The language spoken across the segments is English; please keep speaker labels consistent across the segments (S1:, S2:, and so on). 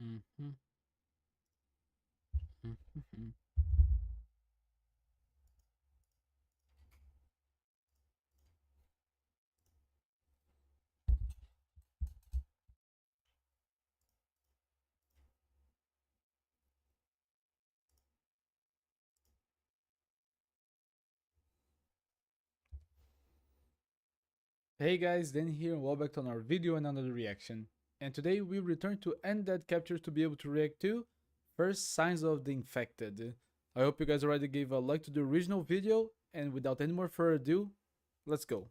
S1: Mhm. Mhm. Hey guys, Dan here and welcome back to another video and another reaction. And today we return to Undead Captures to be able to react to First Signs of the Infected. I hope you guys already gave a like to the original video, and without any more further ado, let's go.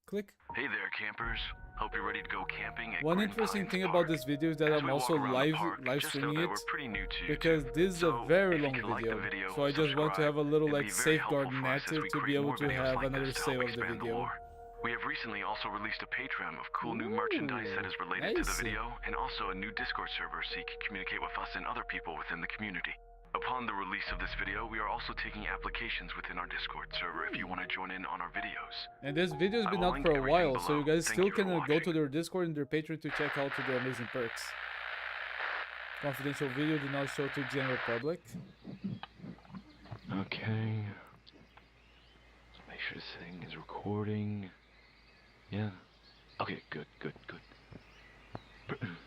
S1: Click.
S2: Hey there, campers. Hope you're ready to go camping at
S1: One
S2: Grim
S1: interesting
S2: Pines
S1: thing about
S2: Park.
S1: this video is that
S2: As
S1: I'm
S2: we
S1: also
S2: walk around the
S1: live
S2: park,
S1: live
S2: just know
S1: streaming
S2: that we're
S1: it
S2: pretty new to
S1: because
S2: YouTube.
S1: this is a
S2: So,
S1: very
S2: if you
S1: long
S2: can like the
S1: video.
S2: video,
S1: So I just want to
S2: subscribe.
S1: have a little
S2: It'd
S1: like
S2: be very
S1: safeguard
S2: helpful for us
S1: net
S2: as we
S1: to be
S2: create
S1: able
S2: more
S1: to
S2: videos
S1: have
S2: like
S1: another
S2: this to help
S1: save of the
S2: expand the
S1: video.
S2: lore. We have recently also released a Patreon of cool new merchandise that
S1: Ooh,
S2: is related to the
S1: nice.
S2: video, and also a new Discord server so you can communicate with us and other people within the community. Upon the release of this video, we are also taking applications within our Discord server if you want to join in on our videos.
S1: And this video has
S2: I
S1: been
S2: will
S1: out
S2: link
S1: for a
S2: everything
S1: while, so
S2: below.
S1: you guys
S2: Thank
S1: still
S2: you for
S1: can go
S2: watching.
S1: to their Discord and their Patreon to check out their amazing perks. Confidential video do not show to general public.
S2: Okay. Let's make sure this thing is recording. Yeah. Okay, good.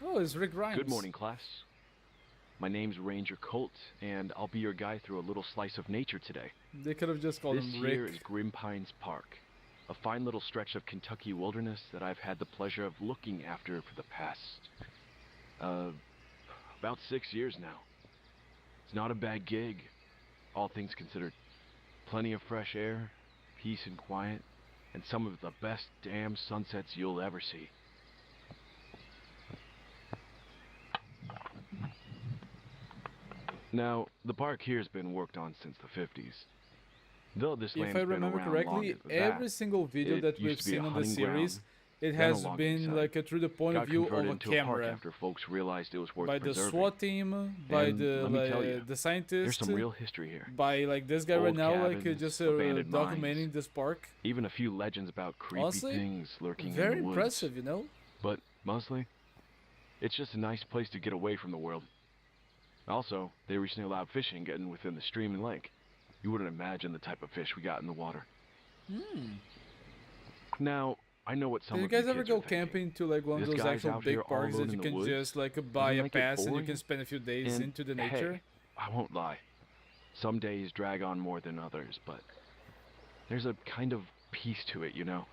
S1: Oh, it's Rick Grimes.
S2: Good morning, class. My name's Ranger Colt, and I'll be your guide through a little slice of nature today.
S1: They could have just called
S2: This
S1: him
S2: here
S1: Rick.
S2: is Grim Pines Park, a fine little stretch of Kentucky wilderness that I've had the pleasure of looking after for the past, about 6 years now. It's not a bad gig, all things considered. Plenty of fresh air, peace and quiet, and some of the best damn sunsets you'll ever see. Now, the park here has been worked on since the 50s. Though this
S1: If
S2: land's
S1: I
S2: been
S1: remember
S2: around longer
S1: correctly,
S2: than that,
S1: every single video
S2: it
S1: that
S2: used
S1: we've
S2: to be a
S1: seen on the
S2: hunting ground,
S1: series, it
S2: then a
S1: has
S2: logging
S1: been
S2: site.
S1: like through the point of
S2: Got
S1: view of
S2: converted
S1: a
S2: into a park
S1: camera.
S2: after folks realized it was worth
S1: By the
S2: preserving.
S1: SWAT team, by
S2: And let me tell you,
S1: the
S2: there's
S1: scientist,
S2: some real history here.
S1: by like this guy right
S2: Old
S1: now, like
S2: cabins,
S1: just
S2: abandoned
S1: documenting
S2: mines,
S1: this park.
S2: even a few legends about creepy
S1: Honestly,
S2: things lurking in
S1: very
S2: the woods.
S1: impressive, you know?
S2: But mostly, it's just a nice place to get away from the world. Also, they recently allowed fishing getting within the stream and lake. You wouldn't imagine the type of fish we got in the water. Now, I know what some
S1: Did you
S2: of you
S1: guys ever
S2: kids are
S1: go
S2: thinking.
S1: camping to like one of
S2: This
S1: those
S2: guy's
S1: actual
S2: out here
S1: big
S2: all
S1: parks that
S2: alone
S1: you
S2: in the
S1: can
S2: woods?
S1: just like
S2: Doesn't
S1: buy a
S2: that get
S1: pass and you
S2: boring?
S1: can spend a few days
S2: And
S1: into the nature?
S2: hey, I won't lie. Some days drag on more than others, but there's a kind of peace to it, you know?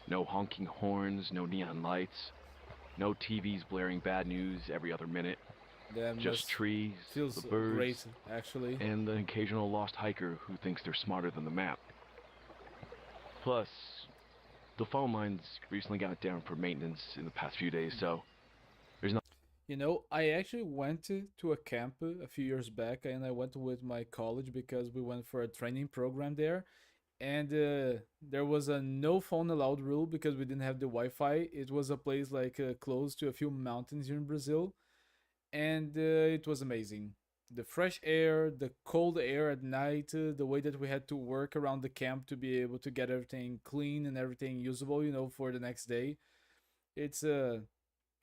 S2: No honking horns, no neon lights, no TVs blaring bad news every other minute.
S1: That
S2: Just
S1: must
S2: trees,
S1: feels
S2: the birds,
S1: great, actually.
S2: and the occasional lost hiker who thinks they're smarter than the map. Plus, the phone lines recently got down for maintenance in the past few days, so there's not.
S1: You know, I actually went to a camp a few years back, and I went with my college because we went for a training program there. And there was a no phone allowed rule because we didn't have the Wi-Fi. It was a place like close to a few mountains here in Brazil, and it was amazing. The fresh air, the cold air at night, the way that we had to work around the camp to be able to get everything clean and everything usable, you know, for the next day. It's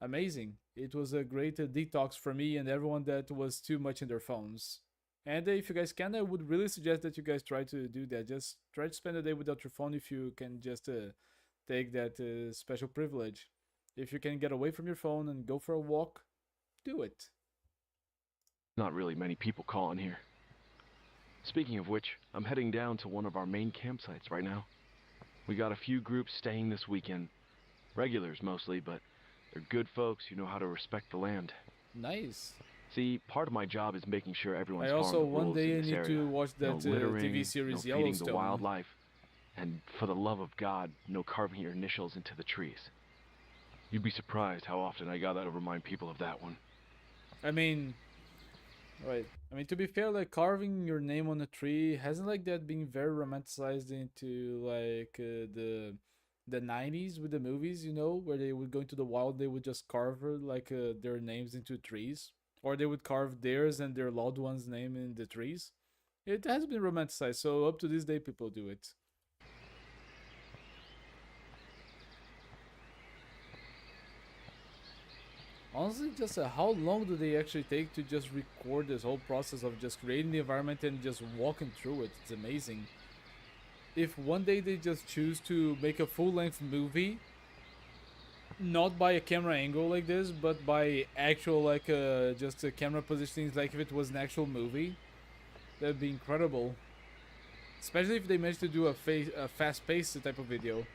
S1: amazing. It was a great detox for me and everyone that was too much in their phones. And if you guys can, I would really suggest that you guys try to do that. Just try to spend a day without your phone if you can just take that special privilege. If you can get away from your phone and go for a walk, do it.
S2: Not really many people calling here. Speaking of which, I'm heading down to one of our main campsites right now. We got a few groups staying this weekend. Regulars mostly, but they're good folks who know how to respect the land.
S1: Nice.
S2: See, part of my job is making sure everyone's
S1: I
S2: following
S1: also
S2: the
S1: one
S2: rules
S1: day
S2: in
S1: I
S2: this
S1: need
S2: area.
S1: to watch
S2: No
S1: that
S2: littering,
S1: TV
S2: no
S1: series
S2: feeding the
S1: Yellowstone.
S2: wildlife, and for the love of God, no carving your initials into the trees. You'd be surprised how often I gotta remind people of that one.
S1: I mean, right. I mean, to be fair, like carving your name on a tree hasn't like that been very romanticized into like the 90s with the movies, you know, where they would go into the wild, they would just carve like their names into trees, or they would carve theirs and their loved one's name in the trees. It has been romanticized, so up to this day, people do it. Honestly, just how long do they actually take to just record this whole process of just creating the environment and just walking through it? It's amazing. If one day they just choose to make a full-length movie, not by a camera angle like this, but by actual like just camera positionings, like if it was an actual movie, that'd be incredible. Especially if they manage to do a fast-paced type of video.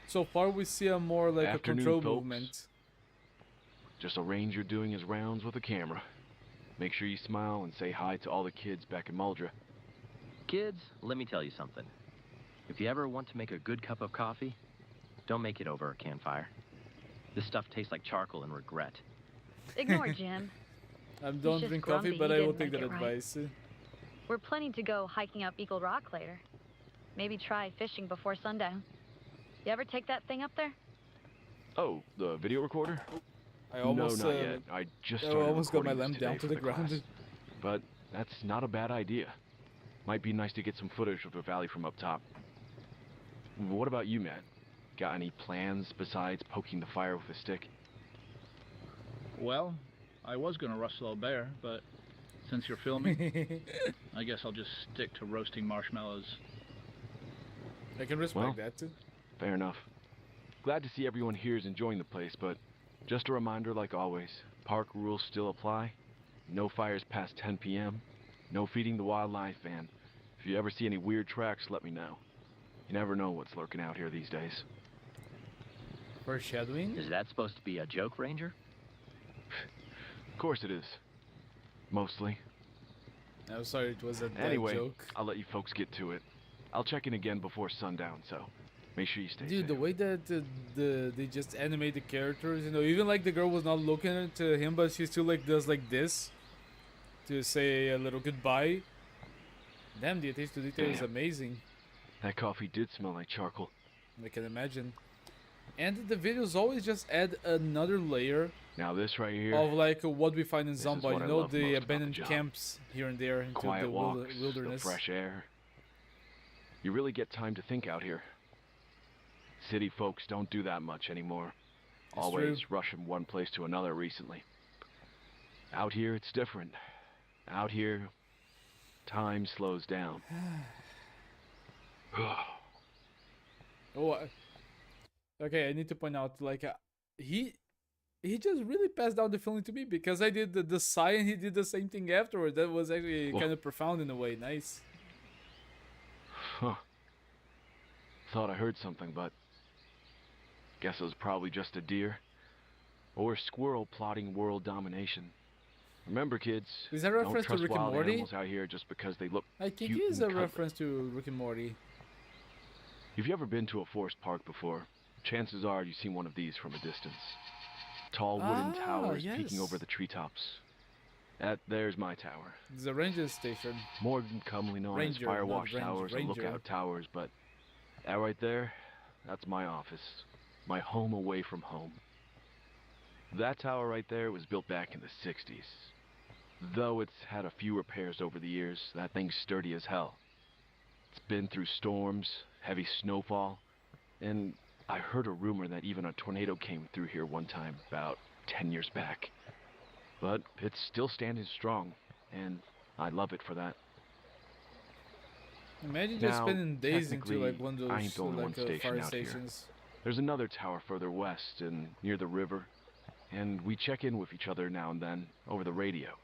S1: So far, we see a more like a
S2: Afternoon,
S1: control
S2: folks.
S1: movement.
S2: Just a ranger doing his rounds with a camera. Make sure you smile and say hi to all the kids back in Muldra.
S3: Kids, let me tell you something. If you ever want to make a good cup of coffee, don't make it over a campfire. This stuff tastes like charcoal and regret.
S4: Ignore Jim.
S1: I don't
S4: just
S1: drink coffee,
S4: grumpy
S1: but
S4: he
S1: I will
S4: didn't
S1: take that
S4: make it right.
S1: advice.
S4: We're planning to go hiking up Eagle Rock later. Maybe try fishing before sundown. You ever take that thing up there?
S2: Oh, the video recorder?
S1: I almost,
S2: no, not yet. I just
S1: I
S2: started
S1: almost got my
S2: recording
S1: lamp
S2: this
S1: down
S2: today
S1: to
S2: for
S1: the ground.
S2: class. But that's not a bad idea. Might be nice to get some footage of the valley from up top. What about you, Matt? Got any plans besides poking the fire with a stick?
S5: Well, I was gonna rustle a bear, but since you're filming, I guess I'll just stick to roasting marshmallows.
S1: I can respect
S2: Well,
S1: that too.
S2: Fair enough. Glad to see everyone here is enjoying the place, but just a reminder like always, park rules still apply. No fires past 10 p.m. No feeding the wildlife, and if you ever see any weird tracks, let me know. You never know what's lurking out here these days.
S1: Foreshadowing?
S3: Is that supposed to be a joke, Ranger?
S2: Of course it is. Mostly.
S1: I'm sorry, it was a dead
S2: Anyway,
S1: joke.
S2: I'll let you folks get to it. I'll check in again before sundown, so make sure you stay
S1: Dude,
S2: safe.
S1: the way that they just animate the characters, you know, even like the girl was not looking at him, but she still like does like this to say a little goodbye. Damn, the attention to detail is
S2: Damn.
S1: amazing.
S2: That coffee did smell like charcoal.
S1: I can imagine. And the videos always just add another layer
S2: Now this right here,
S1: of like what we find in
S2: is
S1: Zomba.
S2: what
S1: You
S2: I
S1: know,
S2: love
S1: the
S2: most about the
S1: abandoned
S2: job.
S1: camps here and there into
S2: quiet
S1: the
S2: walks,
S1: wilderness.
S2: the fresh air. You really get time to think out here. City folks don't do that much anymore.
S1: It's
S2: Always
S1: true.
S2: rush from one place to another recently. Out here, it's different. Out here, time slows down.
S1: Oh, okay. I need to point out, like, he just really passed down the feeling to me because I did the sigh and he did the same thing afterward. That was actually
S2: Whoa.
S1: kind of profound in a way. Nice.
S2: Huh. Thought I heard something, but guess it was probably just a deer or a squirrel plotting world domination. Remember, kids,
S1: Is that a
S2: don't
S1: reference to
S2: trust
S1: Rick and
S2: wild
S1: Morty?
S2: animals out here just because they look
S1: I think
S2: cute
S1: it is
S2: and
S1: a
S2: cuddly.
S1: reference to Rick and Morty.
S2: If you've ever been to a forest park before, chances are you've seen one of these from a distance. Tall wooden
S1: Ah,
S2: towers
S1: yes.
S2: peeking over the treetops. There's my tower.
S1: It's a ranger station.
S2: More commonly known
S1: Ranger,
S2: as fire
S1: not
S2: watch
S1: range-
S2: towers and
S1: ranger.
S2: lookout towers, but that right there, that's my office. My home away from home. That tower right there was built back in the 60s. Though it's had a few repairs over the years, that thing's sturdy as hell. It's been through storms, heavy snowfall, and I heard a rumor that even a tornado came through here one time about 10 years back. But it's still standing strong, and I love it for that.
S1: Imagine just
S2: Now,
S1: spending days into
S2: technically,
S1: like one of those
S2: I ain't the only one
S1: like
S2: stationed
S1: fire
S2: out here.
S1: stations.
S2: There's another tower further west and near the river, and we check in with each other now and then over the radio.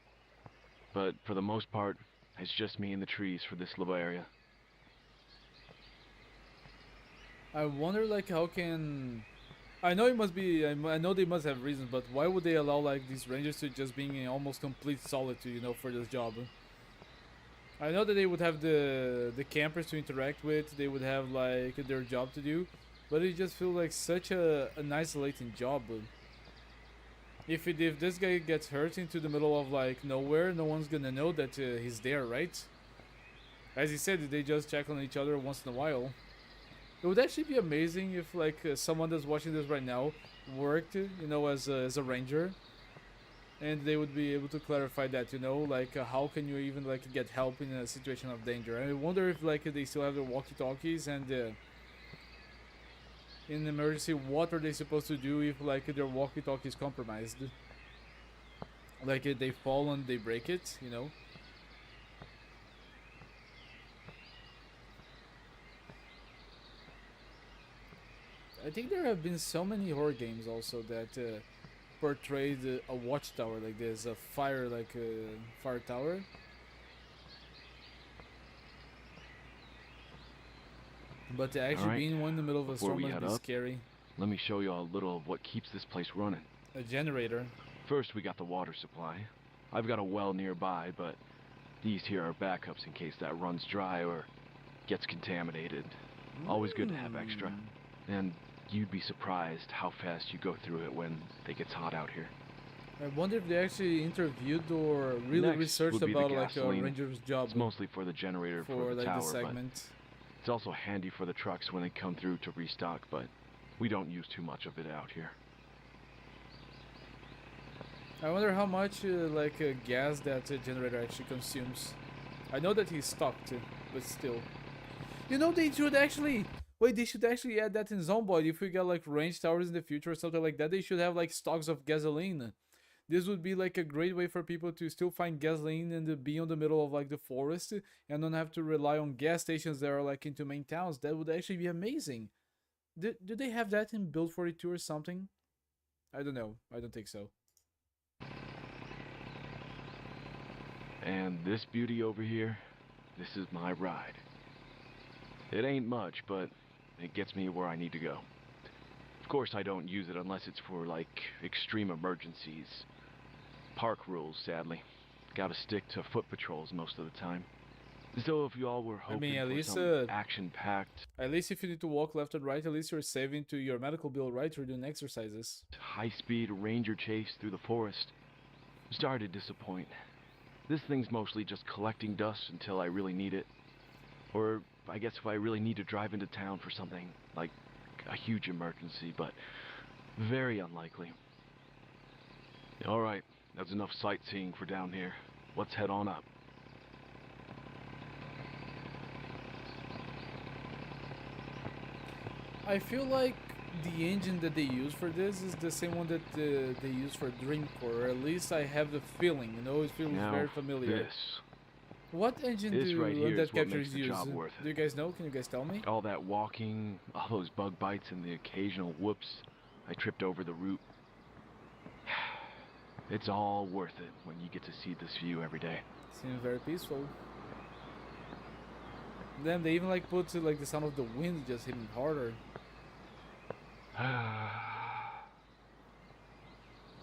S2: But for the most part, it's just me in the trees for this little area.
S1: I wonder like how can I know it must be I know they must have reasons, but why would they allow like these rangers to just being in almost complete solitude, you know, for this job? I know that they would have the campers to interact with, they would have like their job to do, but it just feels like such an isolating job. If this guy gets hurt into the middle of like nowhere, no one's gonna know that he's there, right? As he said, they just check on each other once in a while. It would actually be amazing if like someone that's watching this right now worked, you know, as a ranger, and they would be able to clarify that, you know, like how can you even like get help in a situation of danger. I wonder if like they still have their walkie-talkies and in emergency, what are they supposed to do if like their walkie-talkie is compromised? Like they fall and they break it, you know. I think there have been so many horror games also that portrayed a watchtower like this, a fire like a fire tower. But
S2: All
S1: actually
S2: right,
S1: being one in the middle of a
S2: before
S1: storm
S2: we
S1: must
S2: head
S1: be
S2: up,
S1: scary.
S2: let me show you a little of what keeps this place running.
S1: A generator.
S2: First, we got the water supply. I've got a well nearby, but these here are backups in case that runs dry or gets contaminated. Always good to have extra. And you'd be surprised how fast you go through it when it gets hot out here.
S1: I wonder if they actually interviewed or really
S2: Next
S1: researched
S2: would be the
S1: about like a
S2: gasoline.
S1: ranger's job
S2: It's mostly for the generator for the
S1: like
S2: tower,
S1: this
S2: but
S1: segment.
S2: it's also handy for the trucks when they come through to restock, but we don't use too much of it out here.
S1: I wonder how much gas that generator actually consumes. I know that he's stocked, but still. You know, they should actually wait. They should actually add that in Zomboid. If we get like range towers in the future or something like that, they should have like stocks of gasoline. This would be like a great way for people to still find gasoline and be on the middle of like the forest and don't have to rely on gas stations that are like into main towns. That would actually be amazing. Do they have that in Build 42 or something? I don't know. I don't think so.
S2: And this beauty over here, this is my ride. It ain't much, but it gets me where I need to go. Of course, I don't use it unless it's for, like, extreme emergencies. Park rules, sadly. Gotta stick to foot patrols most of the time. So if you all were hoping
S1: at
S2: for
S1: least
S2: some action-packed,
S1: at least if you need to walk left and right, at least you're saving to your medical bill, right? You're doing exercises.
S2: high-speed ranger chase through the forest, I'm starting to disappoint. This thing's mostly just collecting dust until I really need it. Or, I guess if I really need to drive into town for something, like a huge emergency, but very unlikely. Alright, that's enough sightseeing for down here. Let's head on up.
S1: I feel like the engine that they use for this is the same one that they use for Dreamcore, or at least I have the feeling, you know, it feels
S2: Now,
S1: very familiar.
S2: this.
S1: What engine
S2: This
S1: do
S2: right here is
S1: Undead
S2: what makes
S1: Captures
S2: the
S1: use?
S2: job worth
S1: Do
S2: it.
S1: you guys know? Can you guys tell me?
S2: All that walking, all those bug bites, and the occasional whoops. I tripped over the root. It's all worth it when you get to see this view every day.
S1: Seems very peaceful. Then they even like put like the sound of the wind just hitting harder.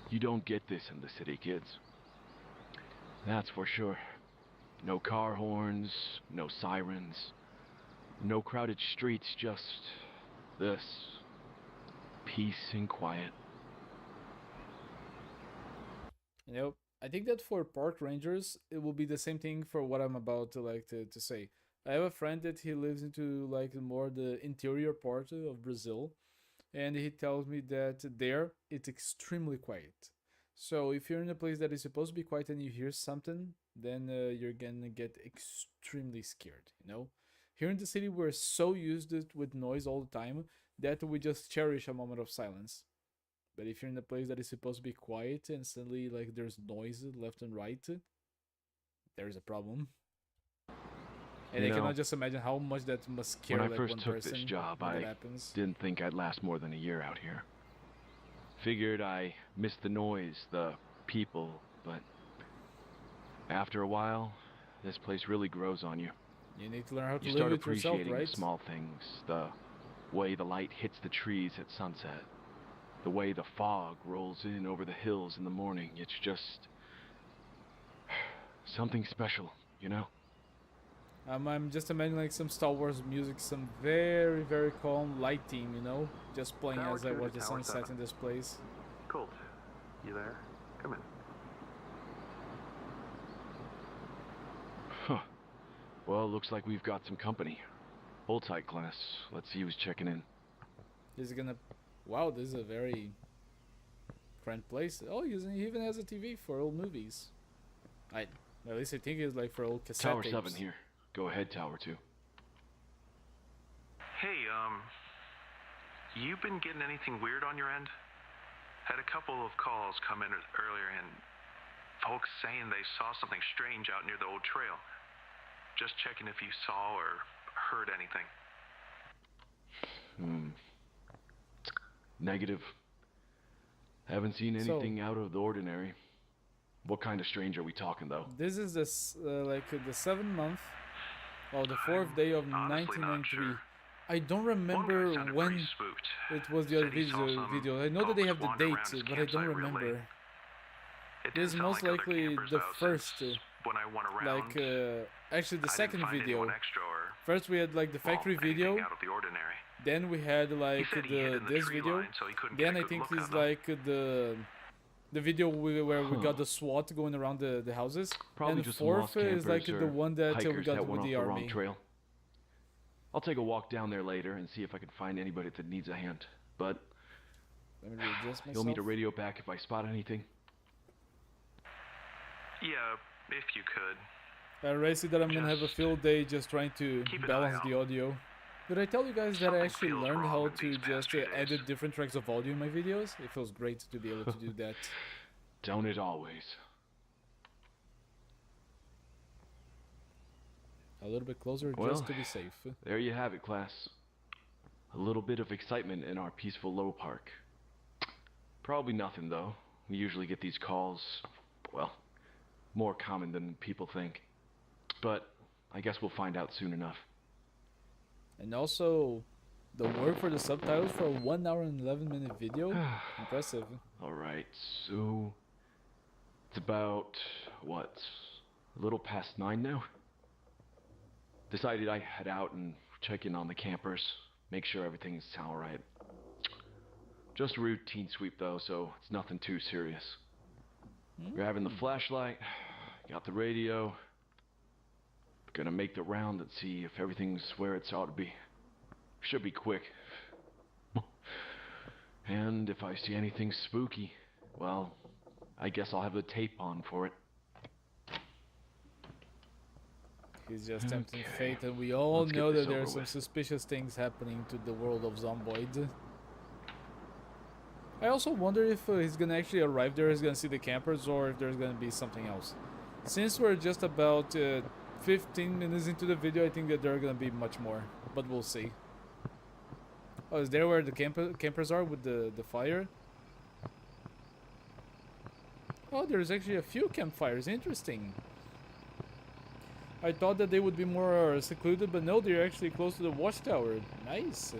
S2: You don't get this in the city, kids. That's for sure. No car horns, no sirens, no crowded streets, just this. Peace and quiet.
S1: You know, I think that for park rangers, it will be the same thing for what I'm about to say. I have a friend that he lives into like more the interior part of Brazil, and he tells me that there it's extremely quiet. So if you're in a place that is supposed to be quiet and you hear something, then you're gonna get extremely scared. You know, here in the city we're so used it with noise all the time that we just cherish a moment of silence. But if you're in a place that is supposed to be quiet and suddenly like there's noise left and right, there's a problem. And
S2: You
S1: I
S2: know,
S1: cannot just imagine how much that must scare
S2: when I
S1: like
S2: first
S1: one
S2: took
S1: person
S2: this job,
S1: when that
S2: I
S1: happens.
S2: didn't think I'd last more than a year out here. Figured I missed the noise, the people, but after a while, this place really grows on you.
S1: You need to learn how to
S2: You
S1: live
S2: start
S1: with yourself,
S2: appreciating
S1: right?
S2: the small things, the way the light hits the trees at sunset, the way the fog rolls in over the hills in the morning. It's just something special, you know?
S1: I'm just imagining like some Star Wars music, some very, very calm light theme, you know? Just playing
S6: Tower
S1: as I
S6: 2 to
S1: watch the
S6: Tower
S1: sunset
S6: 7.
S1: in this place.
S6: Colt, you there? Come in.
S2: Huh. Well, looks like we've got some company. Hold tight, class. Let's see who's checking in.
S1: This is gonna... Wow, this is a very... grand place. Oh, he even has a TV for old movies. At least I think it's like for old cassette
S2: Tower
S1: tapes.
S2: 7 here. Go ahead, Tower 2.
S6: Hey, you been getting anything weird on your end? Had a couple of calls come in earlier and folks saying they saw something strange out near the old trail. Just checking if you saw or heard anything.
S2: Negative. Haven't seen
S1: So-
S2: anything out of the ordinary. What kind of strange are we talking, though?
S1: This is like the 7th month, or the 4th day of
S6: Honestly not
S1: 1993.
S6: sure.
S1: I don't
S6: One guy
S1: remember
S6: sounded
S1: when
S6: pretty spooked.
S1: it was the other
S6: Said he saw
S1: video.
S6: some
S1: I know that they
S6: folks
S1: have the
S6: wander
S1: date,
S6: around his
S1: but I don't
S6: campsite real late.
S1: remember.
S6: It
S1: This is
S6: didn't sound
S1: most
S6: like other
S1: likely
S6: campers,
S1: the
S6: though,
S1: first,
S6: since when I went around,
S1: like actually the
S6: I
S1: second
S6: didn't find
S1: video.
S6: anyone extra or,
S1: First we had like the factory
S6: anything
S1: video,
S6: out of the ordinary.
S1: then we had
S6: He
S1: like
S6: said he hid in the
S1: this
S6: tree
S1: video,
S6: line, so he couldn't
S1: then
S6: get a
S1: I
S6: good
S1: think
S6: look
S1: is
S6: on them.
S1: like the video where we
S2: Huh.
S1: got the SWAT going around the houses,
S2: Probably
S1: and
S2: just some
S1: fourth
S2: lost
S1: is like
S2: campers
S1: the
S2: or
S1: one that we
S2: hikers
S1: got
S2: that went
S1: with
S2: off
S1: the
S2: the wrong
S1: army.
S2: trail. I'll take a walk down there later and see if I can find anybody that needs a hand. But
S1: Let me readjust myself.
S2: you'll need to radio back if I spot anything.
S6: Yeah, if you could.
S1: I already see that I'm gonna have a
S6: Just
S1: field day just trying to
S6: keep an
S1: balance
S6: eye
S1: the
S6: out.
S1: audio. Did I tell you guys that I
S6: Something
S1: actually
S6: feels
S1: learned
S6: wrong
S1: how
S6: with
S1: to
S6: these past
S1: just
S6: few days.
S1: edit different tracks of audio in my videos? It feels great to be able to do that.
S2: Don't it always?
S1: A little bit closer
S2: Well,
S1: just to be safe.
S2: There you have it, class. A little bit of excitement in our peaceful low park. Probably nothing, though. We usually get these calls, well, more common than people think. But I guess we'll find out soon enough.
S1: And also, the work for the subtitles for a 1 hour and 11-minute video? Impressive.
S2: Alright, so it's about, what, a little past 9 now? Decided I'd head out and check in on the campers, make sure everything's alright. Just a routine sweep though, so it's nothing too serious. Grabbing the flashlight, got the radio. Gonna make the round and see if everything's where it's ought to be. Should be quick. And if I see anything spooky, well, I guess I'll have the tape on for it.
S1: He's just tempting
S2: Okay.
S1: fate, and we all
S2: Let's get
S1: know
S2: this
S1: that there are
S2: over
S1: some
S2: with.
S1: suspicious things happening to the world of Zomboid. I also wonder if he's gonna actually arrive there, he's gonna see the campers, or if there's gonna be something else. Since we're just about 15 minutes into the video, I think that there are gonna be much more, but we'll see. Oh, is there where the campers are with the fire? Oh, there's actually a few campfires, interesting. I thought that they would be more secluded, but no, they're actually close to the watchtower. Nice.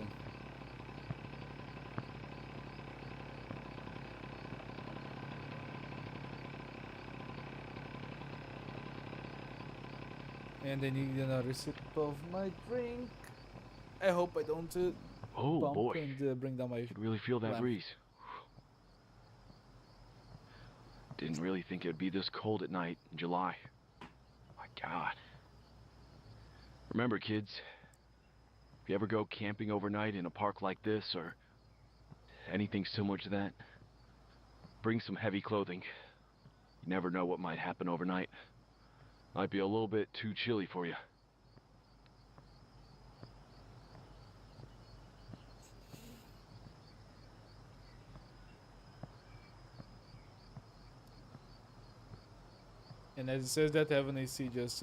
S1: And I need another sip of my drink. I hope I don't
S2: Oh
S1: bump
S2: boy,
S1: and bring down my...
S2: I could really feel that
S1: lamp.
S2: breeze. Didn't really think it'd be this cold at night in July. My God. Remember, kids, if you ever go camping overnight in a park like this or anything similar to that, bring some heavy clothing. You never know what might happen overnight. Might be a little bit too chilly for you.
S1: And as it says that, I have an AC just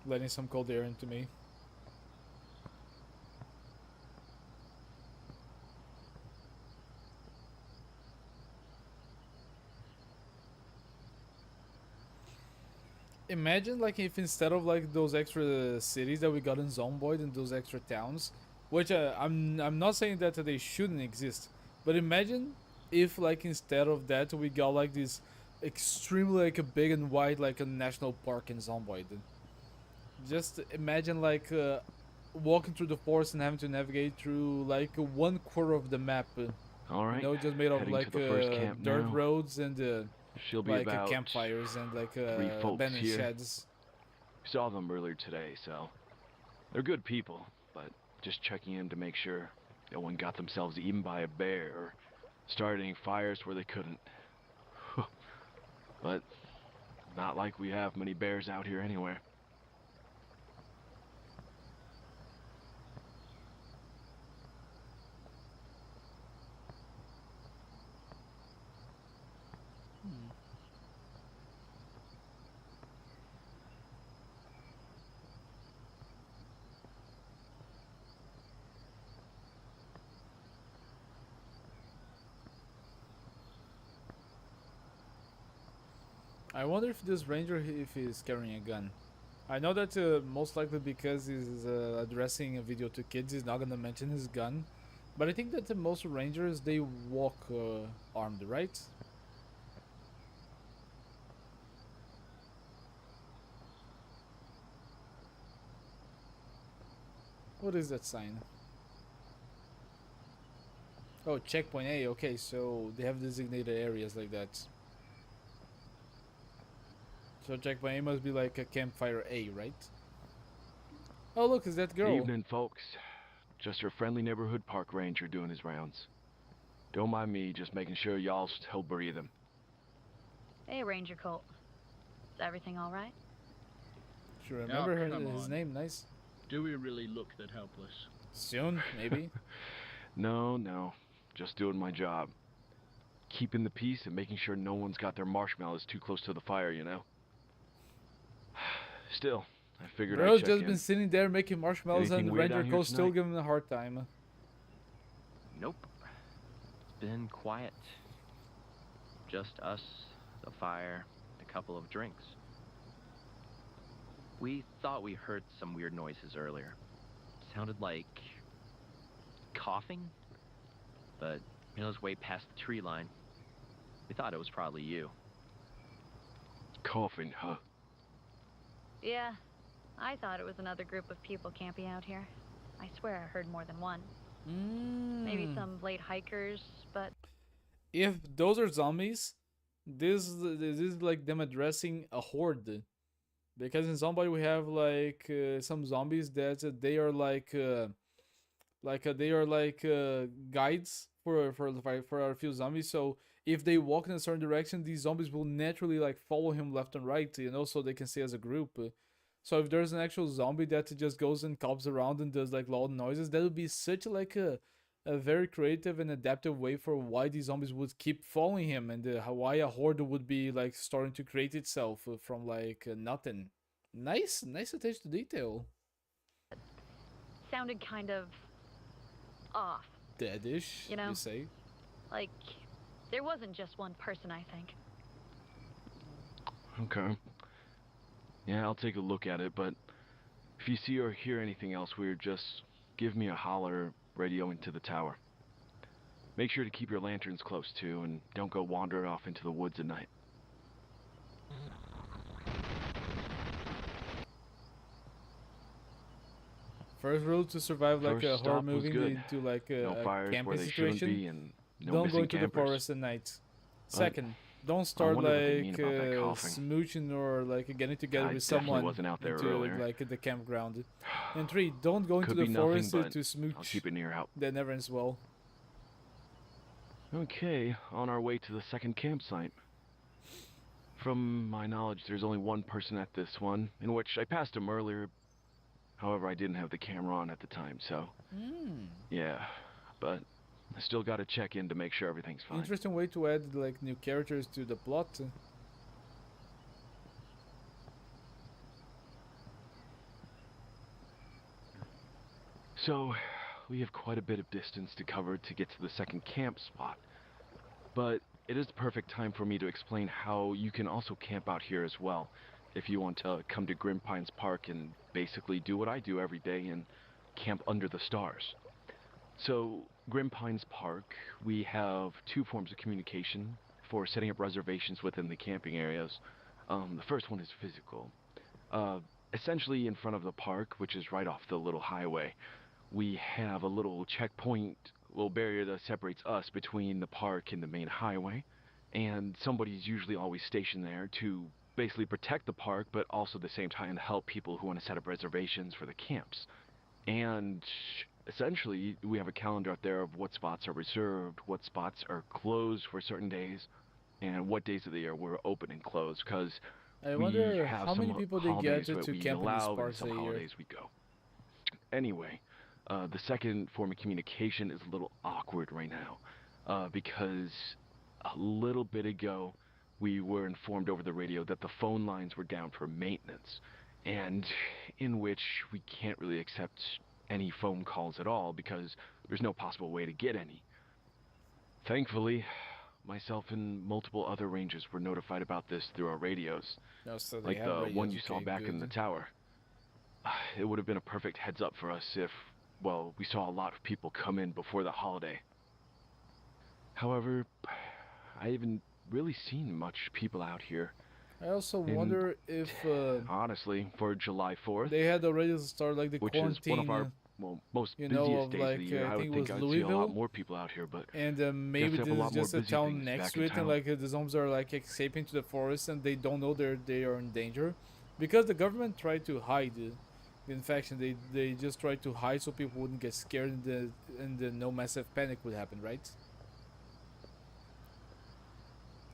S1: letting some cold air into me. Imagine like if instead of like those extra cities that we got in Zomboid and those extra towns, which I'm not saying that they shouldn't exist, but imagine if like instead of that we got like this extremely like a big and wide like a national park in Zomboid. Just imagine like walking through the forest and having to navigate through like 1/4 of the map.
S2: All right.
S1: You know, just made of
S2: heading
S1: like
S2: to the first camp
S1: dirt
S2: now.
S1: roads and
S2: She'll be
S1: like
S2: about
S1: campfires and like
S2: 3 folks
S1: abandoned
S2: here.
S1: sheds.
S2: Saw them earlier today, so they're good people, but just checking in to make sure no one got themselves eaten by a bear or started any fires where they couldn't. But not like we have many bears out here anywhere.
S1: I wonder if this ranger, if he's carrying a gun. I know that most likely because he's addressing a video to kids, he's not gonna mention his gun. But I think that most rangers, they walk armed, right? What is that sign? Oh, checkpoint A. Okay, so they have designated areas like that. So checkpoint A must be like a campfire A, right? Oh, look, is that girl?
S2: Evening, folks. Just your friendly neighborhood park ranger doing his rounds. Don't mind me, just making sure y'all still breathing.
S4: Hey, Ranger Colt. Is everything all right?
S1: Sure, remember his
S5: on.
S1: name. Nice.
S5: Do we really look that helpless?
S1: Soon, maybe.
S2: No. Just doing my job. Keeping the peace and making sure no one's got their marshmallows too close to the fire, you know? Still, I figured I'd
S1: Bro's
S2: check
S1: just
S2: in.
S1: been sitting there making marshmallows,
S2: Anything
S1: and
S2: weird
S1: Ranger
S2: out here
S1: Cole's still
S2: tonight?
S1: giving him a hard time.
S3: Nope. It's been quiet. Just us, the fire, a couple of drinks. We thought we heard some weird noises earlier. Sounded like coughing, but it was way past the tree line. We thought it was probably you.
S2: Coughing, huh?
S4: Yeah, I thought it was another group of people camping out here. I swear I heard more than one. Maybe some late hikers, but
S1: If those are zombies, this is like them addressing a horde. Because in Zombie we have like some zombies that they are they are like guides for a few zombies. So if they walk in a certain direction, these zombies will naturally like follow him left and right, so they can stay as a group. So if there's an actual zombie that just goes and cops around and does like loud noises, that would be such like a very creative and adaptive way for why these zombies would keep following him, and why a horde would be like starting to create itself from like nothing. Nice attention to detail.
S4: sounded kind of off.
S1: Deadish,
S4: You know?
S1: you say?
S4: Like, there wasn't just one person, I think.
S2: Okay. Yeah, I'll take a look at it, but if you see or hear anything else weird, just give me a holler, radio into the tower. Make sure to keep your lanterns close too, and don't go wandering off into the woods at night.
S1: First rule to survive like
S2: First
S1: a horror
S2: stop was
S1: movie
S2: good.
S1: into like
S2: No
S1: a
S2: fires
S1: camping
S2: where they shouldn't
S1: situation,
S2: be, and no
S1: don't go
S2: missing
S1: into the
S2: campers.
S1: forest at night.
S2: But
S1: Second, don't
S2: I
S1: start
S2: wonder what they
S1: like
S2: mean about that coughing.
S1: smooching or like getting together
S2: I
S1: with
S2: definitely
S1: someone
S2: wasn't out there
S1: into
S2: earlier.
S1: like the campground. And three, don't go into
S2: Could
S1: the
S2: be nothing,
S1: forest
S2: but
S1: to
S2: I'll
S1: smooch.
S2: keep an ear out.
S1: That never ends well.
S2: Okay, on our way to the second campsite. From my knowledge, there's only one person at this one, in which I passed him earlier. However, I didn't have the camera on at the time, so yeah. But I still gotta check in to make sure everything's fine.
S1: Interesting way to add like new characters to the plot.
S2: So, we have quite a bit of distance to cover to get to the second camp spot. But it is the perfect time for me to explain how you can also camp out here as well, if you want to come to Grim Pines Park and basically do what I do every day and camp under the stars. So, Grim Pines Park, we have two forms of communication for setting up reservations within the camping areas. The first one is physical. Essentially in front of the park, which is right off the little highway, we have a little checkpoint, little barrier that separates us between the park and the main highway, and somebody's usually always stationed there to basically protect the park, but also at the same time help people who want to set up reservations for the camps. And essentially, we have a calendar out there of what spots are reserved, what spots are closed for certain days, and what days of the year we're open and closed, because
S1: I
S2: we
S1: wonder
S2: have
S1: how many
S2: some
S1: people they get
S2: holidays that
S1: to
S2: we
S1: camp in these
S2: allow and
S1: parks
S2: some
S1: a year.
S2: holidays we go. Anyway, the second form of communication is a little awkward right now, because a little bit ago we were informed over the radio that the phone lines were down for maintenance, and in which we can't really accept any phone calls at all because there's no possible way to get any. Thankfully, myself and multiple other rangers were notified about this through our radios,
S1: No, so they
S2: like
S1: have
S2: the one
S1: radios.
S2: you saw
S1: Okay,
S2: back in the
S1: good.
S2: tower. It would have been a perfect heads up for us if, well, we saw a lot of people come in before the holiday. However, I haven't really seen much people out here.
S1: I also
S2: And
S1: wonder if
S2: honestly, for July 4th,
S1: they had already started like the
S2: which is one of
S1: quarantine,
S2: our, well, most
S1: you know,
S2: busiest
S1: of
S2: days of
S1: like
S2: the year,
S1: I
S2: I
S1: think
S2: would
S1: it
S2: think
S1: was
S2: I'd see a lot
S1: Louisville,
S2: more people out here, but
S1: and
S2: guess
S1: maybe
S2: they have a
S1: this is
S2: lot more
S1: just a
S2: busy
S1: town
S2: things
S1: next
S2: back
S1: to
S2: in
S1: it, and
S2: town.
S1: like the zombies are like escaping to the forest, and they don't know they are in danger, because the government tried to hide the infection. They just tried to hide so people wouldn't get scared, and the no massive panic would happen, right?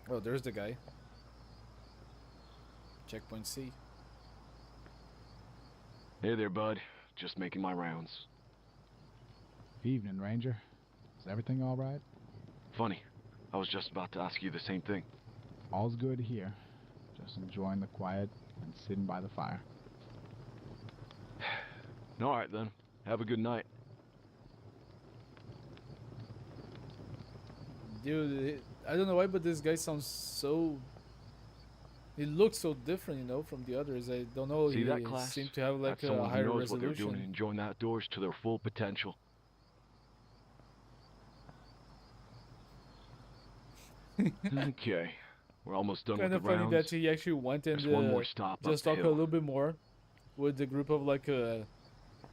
S1: Oh, there's the guy. Checkpoint C.
S2: Hey there, bud. Just making my rounds.
S7: Evening, Ranger. Is everything all right?
S2: Funny, I was just about to ask you the same thing.
S7: All's good here. Just enjoying the quiet and sitting by the fire.
S2: Alright then, have a good night.
S1: Dude, I don't know why, but this guy sounds so. He looks so different, you know, from the others. I don't know.
S2: See that,
S1: He
S2: class?
S1: seemed to have like
S2: That's
S1: a
S2: someone who
S1: higher
S2: knows what they're doing and
S1: resolution.
S2: enjoying the outdoors to their full potential. Okay, we're almost done with
S1: Kind
S2: the
S1: of funny that
S2: rounds.
S1: he actually went and
S2: There's one more stop up
S1: just
S2: the
S1: talk a
S2: hill.
S1: little bit more with the group of like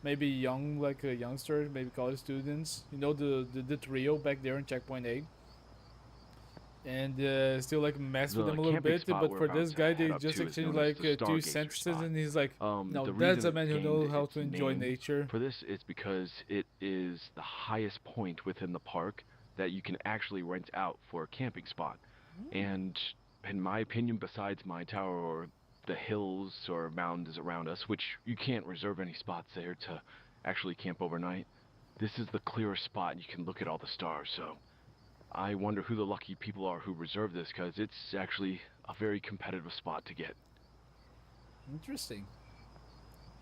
S1: maybe young like youngsters, maybe college students. You know, the trio back there in Checkpoint A. And still like mess with
S2: The
S1: them a little
S2: camping
S1: bit,
S2: spot
S1: but
S2: we're
S1: for
S2: about
S1: this
S2: to
S1: guy
S2: head
S1: they
S2: up
S1: just
S2: to is
S1: exchanged
S2: known as
S1: like
S2: the
S1: two
S2: Stargazer
S1: sentences,
S2: spot.
S1: and he's like, "No,
S2: The
S1: that's
S2: reason
S1: a
S2: it's
S1: man who
S2: gained
S1: knows how
S2: its
S1: to enjoy
S2: name
S1: nature."
S2: for this is because it is the highest point within the park that you can actually rent out for a camping spot. And in my opinion, besides my tower or the hills or mountains around us, which you can't reserve any spots there to actually camp overnight, this is the clearest spot and you can look at all the stars. So I wonder who the lucky people are who reserve this, because it's actually a very competitive spot to get.
S1: Interesting.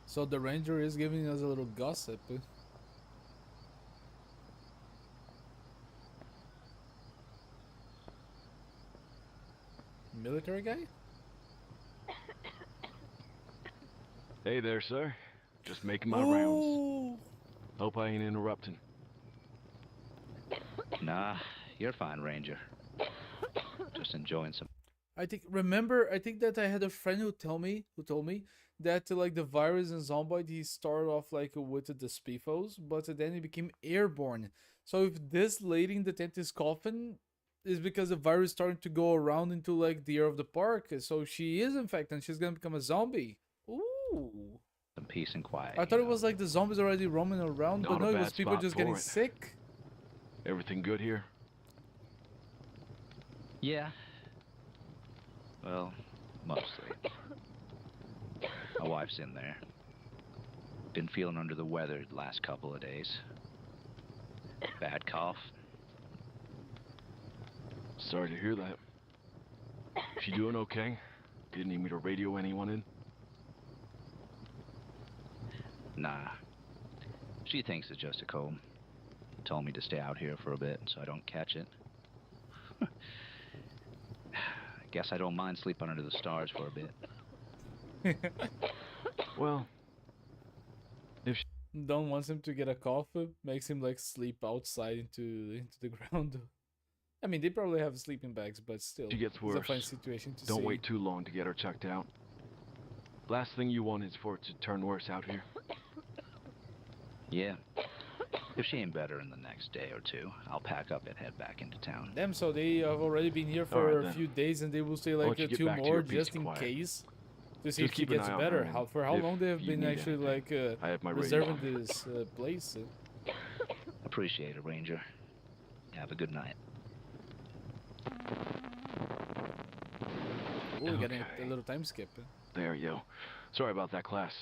S1: So the ranger is giving us a little gossip. Military guy?
S2: Hey there, sir. Just making my rounds.
S1: Oh,
S2: Hope I ain't interrupting.
S8: Nah, you're fine, Ranger. Just enjoying some.
S1: I think that I had a friend who told me that like the virus in Zomboid, he started off like with the speefos, but then it became airborne. So if this lady in the tent is coughing, is because the virus starting to go around into like the air of the park. So she is infected and she's gonna become a zombie. Ooh.
S8: Some peace and quiet.
S1: I thought it was like the zombies already roaming around, but
S2: Not a
S1: no, it
S2: bad
S1: was people
S2: spot
S1: just
S2: for
S1: getting
S2: it.
S1: sick.
S2: Everything good here?
S8: Yeah. Well, mostly. My wife's in there. Been feeling under the weather the last couple of days. Bad cough.
S2: Sorry to hear that. She doing okay? Didn't need me to radio anyone in?
S8: Nah. She thinks it's just a cold. Told me to stay out here for a bit so I don't catch it. Guess I don't mind sleeping under the stars for a bit.
S2: Well, if she
S1: Don wants him to get a cough, makes him like sleep outside into the ground. I mean, they probably have sleeping bags, but still,
S2: gets
S1: it's a fun
S2: worse,
S1: situation to
S2: don't
S1: see.
S2: wait too long to get her checked out. Last thing you want is for it to turn worse out here.
S8: Yeah. If she ain't better in the next day or two, I'll pack up and head back into town.
S1: Damn, so they have already been here
S2: All
S1: for
S2: right,
S1: a
S2: then.
S1: few days, and they will stay
S2: I'll
S1: like
S2: let you get
S1: 2
S2: back to
S1: more
S2: your peace
S1: just
S2: and
S1: in
S2: quiet.
S1: case, to see
S2: Just
S1: if she
S2: keep an
S1: gets
S2: eye on
S1: better.
S2: her,
S1: How
S2: and
S1: for how
S2: if
S1: long they have
S2: you
S1: been
S2: need
S1: actually
S2: anything,
S1: like
S2: I have my radio
S1: reserving
S2: on.
S1: this place?
S8: Appreciate it, Ranger. Have a good night.
S1: Oh, we got a
S2: Okay.
S1: little time skip.
S2: There you go. Sorry about that, class.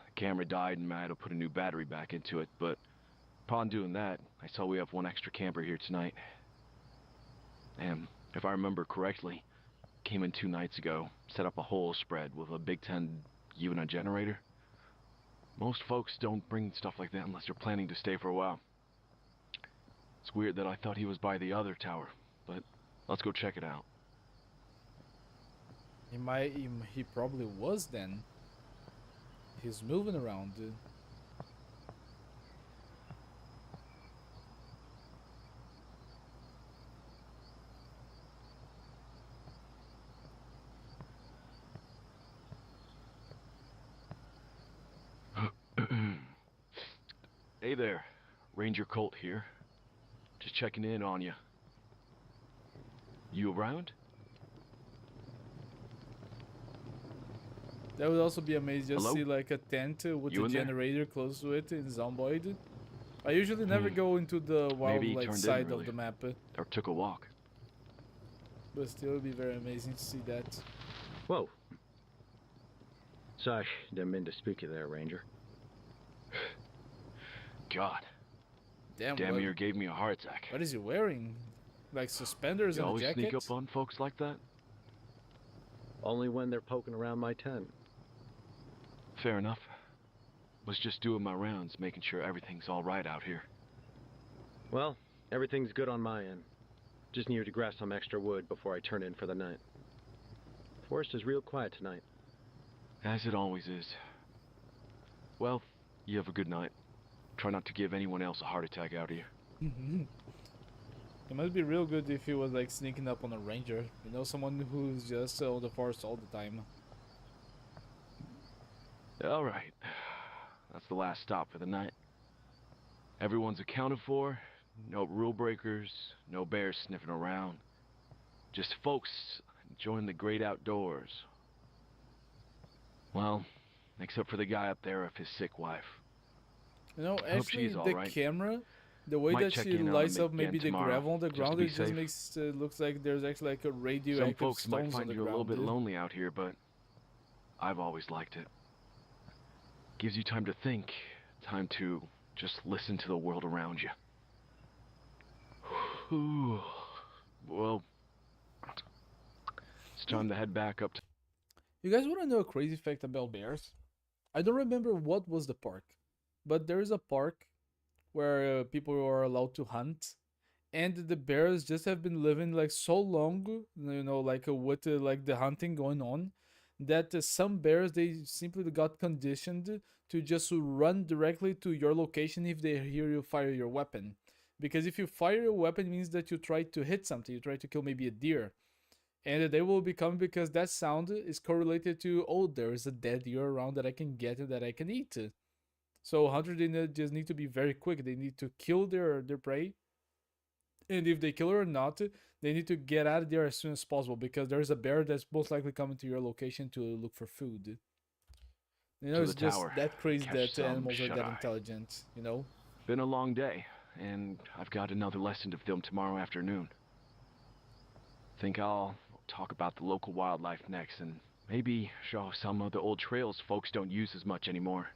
S2: The camera died and I had to put a new battery back into it, but upon doing that, I saw we have one extra camper here tonight. And if I remember correctly, came in 2 nights ago, set up a hole spread with a Big 10 unit generator. Most folks don't bring stuff like that unless they're planning to stay for a while. It's weird that I thought he was by the other tower, but Let's go check it out.
S1: He probably was then. He's moving around.
S2: Hey there, Ranger Colt here. Just checking in on you. You around?
S1: That would also be amazing. Just
S2: Hello?
S1: see like a tent with
S2: You
S1: a
S2: in there?
S1: generator close to it in Zomboid. I usually never go into the wild
S2: Maybe he
S1: like
S2: turned in
S1: side of
S2: early.
S1: the map,
S2: Or took a walk.
S1: but still it'd be very amazing to see that.
S9: Whoa. Sorry, didn't mean to spook you there, Ranger.
S2: God,
S1: Damn,
S2: damn
S1: what,
S2: near gave me a heart attack.
S1: what is he wearing? Like suspenders
S2: You
S1: and a
S2: always
S1: jacket?
S2: sneak up on folks like that?
S9: Only when they're poking around my tent.
S2: Fair enough. Was just doing my rounds, making sure everything's all right out here.
S9: Well, everything's good on my end. Just needed to grab some extra wood before I turn in for the night. Forest is real quiet tonight.
S2: As it always is. Well, you have a good night. Try not to give anyone else a heart attack out here.
S1: It must be real good if he was like sneaking up on a ranger. You know, someone who's just on the forest all the time.
S2: Alright. That's the last stop for the night. Everyone's accounted for. No rule breakers. No bears sniffing around. Just folks enjoying the great outdoors. Well, except for the guy up there with his sick wife.
S1: You know,
S2: I hope
S1: actually,
S2: she's all
S1: the
S2: right.
S1: camera, the way
S2: Might
S1: that
S2: check
S1: she
S2: in on
S1: lights
S2: him
S1: up maybe
S2: again
S1: the
S2: tomorrow,
S1: gravel on the
S2: just to
S1: ground,
S2: be
S1: it just
S2: safe.
S1: makes looks like there's actually like a
S2: Some
S1: radioactive
S2: folks might
S1: stones on
S2: find
S1: the
S2: you a little
S1: ground.
S2: bit lonely out here, but I've always liked it. Gives you time to think, time to just listen to the world around you. Whew. Well, it's time to head back up to...
S1: You guys want to know a crazy fact about bears? I don't remember what was the park, but there is a park where people are allowed to hunt, and the bears just have been living like so long, you know, like with like the hunting going on, that some bears they simply got conditioned to just run directly to your location if they hear you fire your weapon. Because if you fire your weapon, it means that you try to hit something, you try to kill maybe a deer, and they will become because that sound is correlated to, oh, there is a dead deer around that I can get and that I can eat. So hunters they just need to be very quick. They need to kill their prey, and if they kill it or not, they need to get out of there as soon as possible because there's a bear that's most likely coming to your location to look for food. You know,
S2: To
S1: it's
S2: the
S1: just
S2: tower.
S1: that crazy
S2: Catch
S1: that
S2: some
S1: animals are that
S2: shut-eye.
S1: intelligent. You know.
S2: Been a long day, and I've got another lesson to film tomorrow afternoon. Think I'll talk about the local wildlife next, and maybe show some of the old trails folks don't use as much anymore.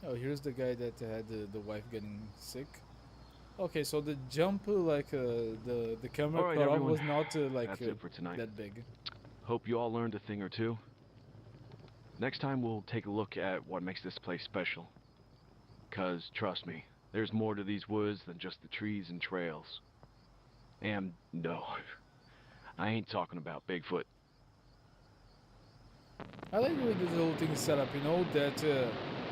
S1: Oh, here's the guy that had the wife getting sick. Okay, so the jump, like the camera
S2: All right,
S1: cut off
S2: everyone.
S1: was not like
S2: That's it for tonight.
S1: that big.
S2: Hope you all learned a thing or two. Next time we'll take a look at what makes this place special. 'Cause trust me, there's more to these woods than just the trees and trails. And no, I ain't talking about Bigfoot.
S1: I like the way this whole thing is set up. You know that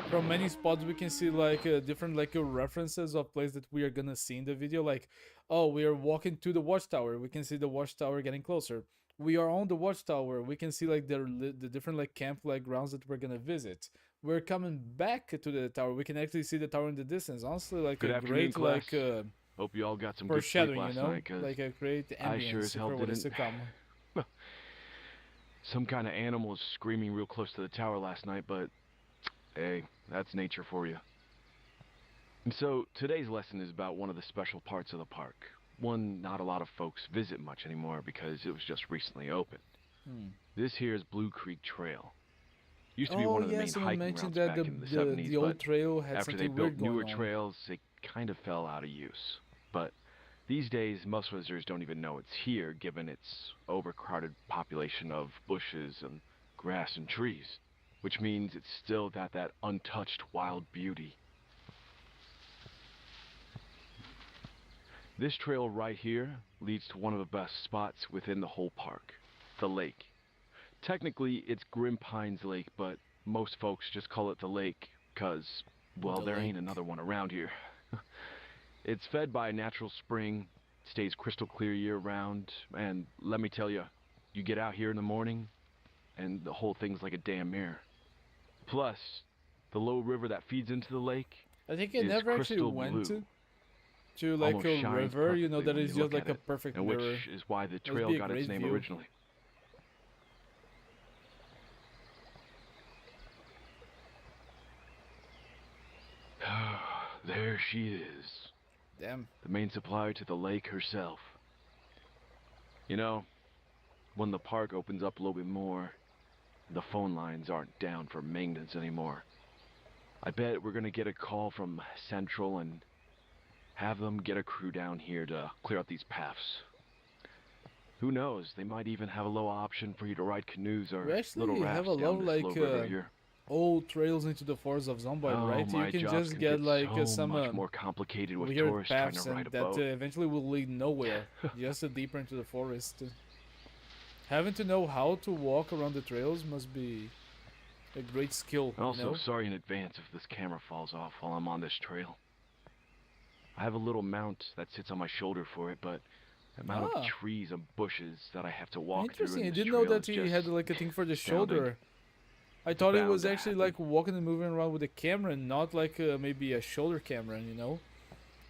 S1: from many spots we can see like different like references of places that we are gonna see in the video. Like, oh, we are walking to the watchtower. We can see the watchtower getting closer. We are on the watchtower. We can see like the different like camp like grounds that we're gonna visit. We're coming back to the tower. We can actually see the tower in the distance. Honestly, like
S2: Good
S1: a
S2: afternoon,
S1: great
S2: class.
S1: like
S2: Hope you all got some good sleep
S1: foreshadowing. You
S2: last
S1: know,
S2: night, 'cause
S1: like a great
S2: I sure
S1: ambience
S2: as hell
S1: for what is to
S2: didn't.
S1: come.
S2: Some kind of animal was screaming real close to the tower last night, but hey, that's nature for you. And so today's lesson is about one of the special parts of the park. One not a lot of folks visit much anymore because it was just recently opened.
S1: Hmm.
S2: This here is Blue Creek Trail. Used to be
S1: Oh
S2: one of the
S1: yeah,
S2: main
S1: someone
S2: hiking
S1: mentioned
S2: routes
S1: that
S2: back in the
S1: the
S2: 70s,
S1: old
S2: but
S1: trail had
S2: after they
S1: something
S2: built
S1: weird going
S2: newer
S1: on.
S2: trails, it kind of fell out of use. But these days, most visitors don't even know it's here, given its overcrowded population of bushes and grass and trees, which means it's still got that untouched wild beauty. This trail right here leads to one of the best spots within the whole park, the lake. Technically, it's Grim Pines Lake, but most folks just call it the lake because, well,
S1: The
S2: there ain't
S1: lake.
S2: another one around here. It's fed by a natural spring, stays crystal clear year-round, and let me tell you, you get out here in the morning, and the whole thing's like a damn mirror. Plus, the low river that feeds into the lake
S1: I think I
S2: is
S1: never actually
S2: crystal
S1: went
S2: blue.
S1: to like
S2: Almost
S1: a
S2: shines
S1: river, you know,
S2: perfectly
S1: that
S2: when
S1: is
S2: you
S1: just
S2: look
S1: like
S2: at
S1: a
S2: it,
S1: perfect
S2: and
S1: mirror.
S2: which is why the
S1: Must
S2: trail
S1: be a
S2: got its
S1: great
S2: name
S1: view.
S2: originally. There she is,
S1: Damn.
S2: the main supplier to the lake herself. You know, when the park opens up a little bit more, the phone lines aren't down for maintenance anymore. I bet we're gonna get a call from Central and have them get a crew down here to clear out these paths. Who knows, they might even have a little option for you to ride canoes or
S1: We
S2: little
S1: actually have
S2: rafts
S1: a lot
S2: down
S1: of
S2: this low
S1: like
S2: river here.
S1: old trails into the forest of Zomboid,
S2: Oh,
S1: right? You
S2: my
S1: can
S2: jobs
S1: just
S2: can
S1: get
S2: get
S1: like
S2: so
S1: some
S2: much more complicated with
S1: weird
S2: tourists trying
S1: paths,
S2: to ride
S1: and
S2: a
S1: that
S2: boat.
S1: eventually will lead nowhere, just deeper into the forest. Having to know how to walk around the trails must be a great skill, you
S2: Also,
S1: know?
S2: sorry in advance if this camera falls off while I'm on this trail. I have a little mount that sits on my shoulder for it, but the amount of
S1: Ah,
S2: trees and bushes that I have to walk through
S1: interesting.
S2: in
S1: I
S2: this
S1: didn't know
S2: trail
S1: that
S2: is
S1: he
S2: just
S1: had like a thing for the
S2: astounding.
S1: shoulder. I
S2: It's
S1: thought it
S2: bound
S1: was
S2: to
S1: actually
S2: happen.
S1: like walking and moving around with a camera, and not like maybe a shoulder camera, you know?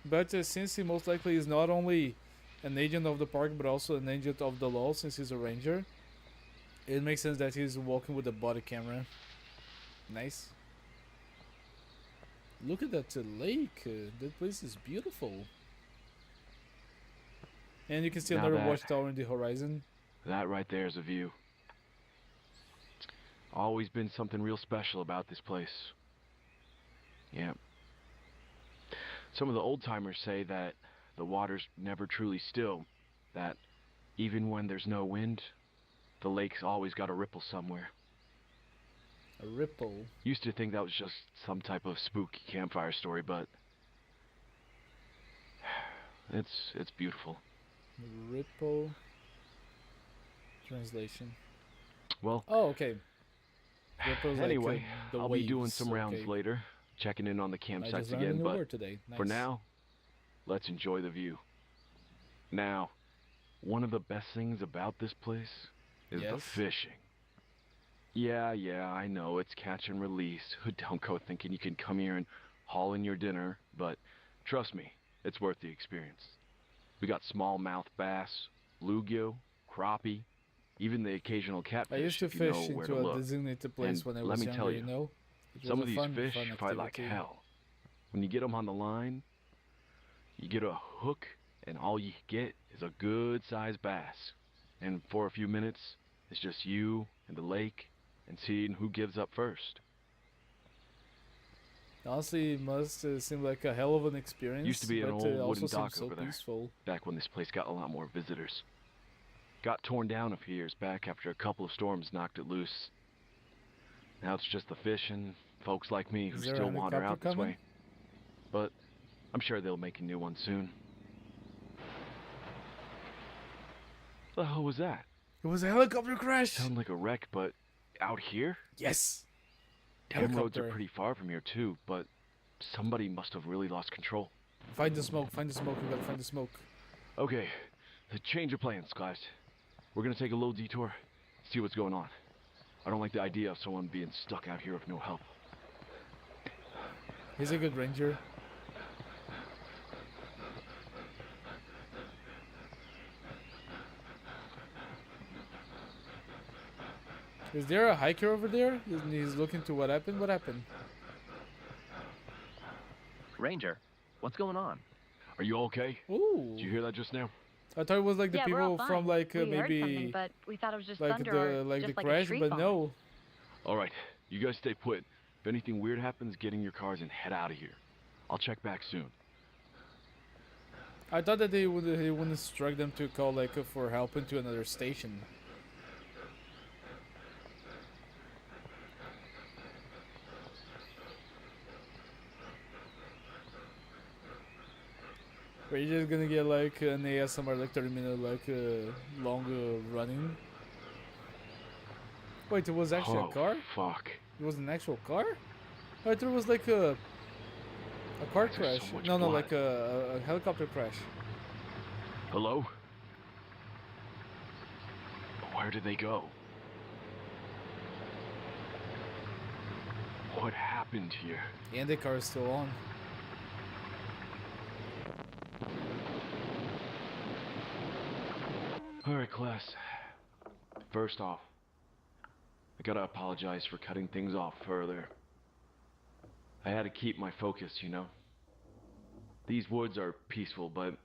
S1: But since he most likely is not only an agent of the park, but also an agent of the law, since he's a ranger, it makes sense that he's walking with a body camera. Nice. Look at that lake. That place is beautiful. And you can see
S2: Now
S1: another
S2: that-
S1: watchtower in the horizon.
S2: That right there is a view. Always been something real special about this place. Yeah. Some of the old timers say that the water's never truly still, that even when there's no wind, the lake's always got a ripple somewhere.
S1: A ripple.
S2: Used to think that was just some type of spooky campfire story, but it's beautiful.
S1: Ripple. Translation.
S2: Well,
S1: Oh, okay. Ripple's
S2: anyway,
S1: like the
S2: I'll
S1: waves.
S2: be doing some rounds
S1: Okay.
S2: later, checking in on the
S1: I
S2: campsites
S1: just learned a
S2: again,
S1: new
S2: but
S1: word today. Nice.
S2: for now, let's enjoy the view. Now, one of the best things about this place is the
S1: Yes?
S2: fishing. Yeah, I know, it's catch and release. Don't go thinking you can come here and haul in your dinner, but trust me, it's worth the experience. We got smallmouth bass, bluegill, crappie, even the occasional
S1: I
S2: catfish
S1: used to
S2: if you know
S1: fish
S2: where to
S1: into a
S2: look.
S1: designated place
S2: And
S1: when I
S2: let
S1: was
S2: me
S1: younger,
S2: tell
S1: you
S2: you,
S1: know? It
S2: some
S1: was
S2: of
S1: a
S2: these
S1: fun
S2: fish fight like
S1: activity.
S2: hell. When you get them on the line, you get a hook, and all you get is a good-sized bass. And for a few minutes, it's just you and the lake and seeing who gives up first.
S1: Honestly, it must seem like a hell of an experience.
S2: Used to be an
S1: but
S2: old
S1: also
S2: wooden
S1: seems
S2: dock
S1: so
S2: over there,
S1: peaceful.
S2: back when this place got a lot more visitors. Got torn down a few years back after a couple of storms knocked it loose. Now it's just the fish and folks like me who
S1: Is there
S2: still
S1: a
S2: wander
S1: helicopter
S2: out this
S1: coming?
S2: way. But I'm sure they'll make a new one soon. The hell was that?
S1: It was a helicopter crash!
S2: Sounded like a wreck, but out here?
S1: Yes!
S2: Damn roads are
S1: Helicopter.
S2: pretty far from here too, but somebody must have really lost control.
S1: Find the smoke, we gotta find the smoke.
S2: Okay, change of plans, guys. We're gonna take a little detour, see what's going on. I don't like the idea of someone being stuck out here with no help.
S1: He's a good ranger. Is there a hiker over there? He's looking to what happened? What happened?
S3: Ranger, what's going on?
S2: Are you okay?
S1: Ooh.
S2: Did you hear that just now?
S1: I thought it was like the
S4: Yeah, we're all
S1: people
S4: fine.
S1: from like
S4: we heard something,
S1: maybe
S4: but we thought it was just
S1: like
S4: thunder
S1: the
S4: or
S1: like
S4: just
S1: the
S4: like
S1: crash,
S4: a tree
S1: but
S4: falling.
S1: no.
S2: Alright, you guys stay put. If anything weird happens, get in your cars and head out of here. I'll check back soon.
S1: I thought that he wouldn't instruct them to call like for help into another station. Are you just gonna get like an ASMR like 30-minute like long running? Wait, it was actually a
S2: Oh,
S1: car?
S2: fuck.
S1: It was an actual car? I thought it was like a car
S2: There's so
S1: crash.
S2: much
S1: No,
S2: blood.
S1: like a helicopter crash.
S2: Hello? Where did they go? What happened here?
S1: And the car is still on.
S2: Alright, class. First off, I gotta apologize for cutting things off earlier. I had to keep my focus, you know. These woods are peaceful, but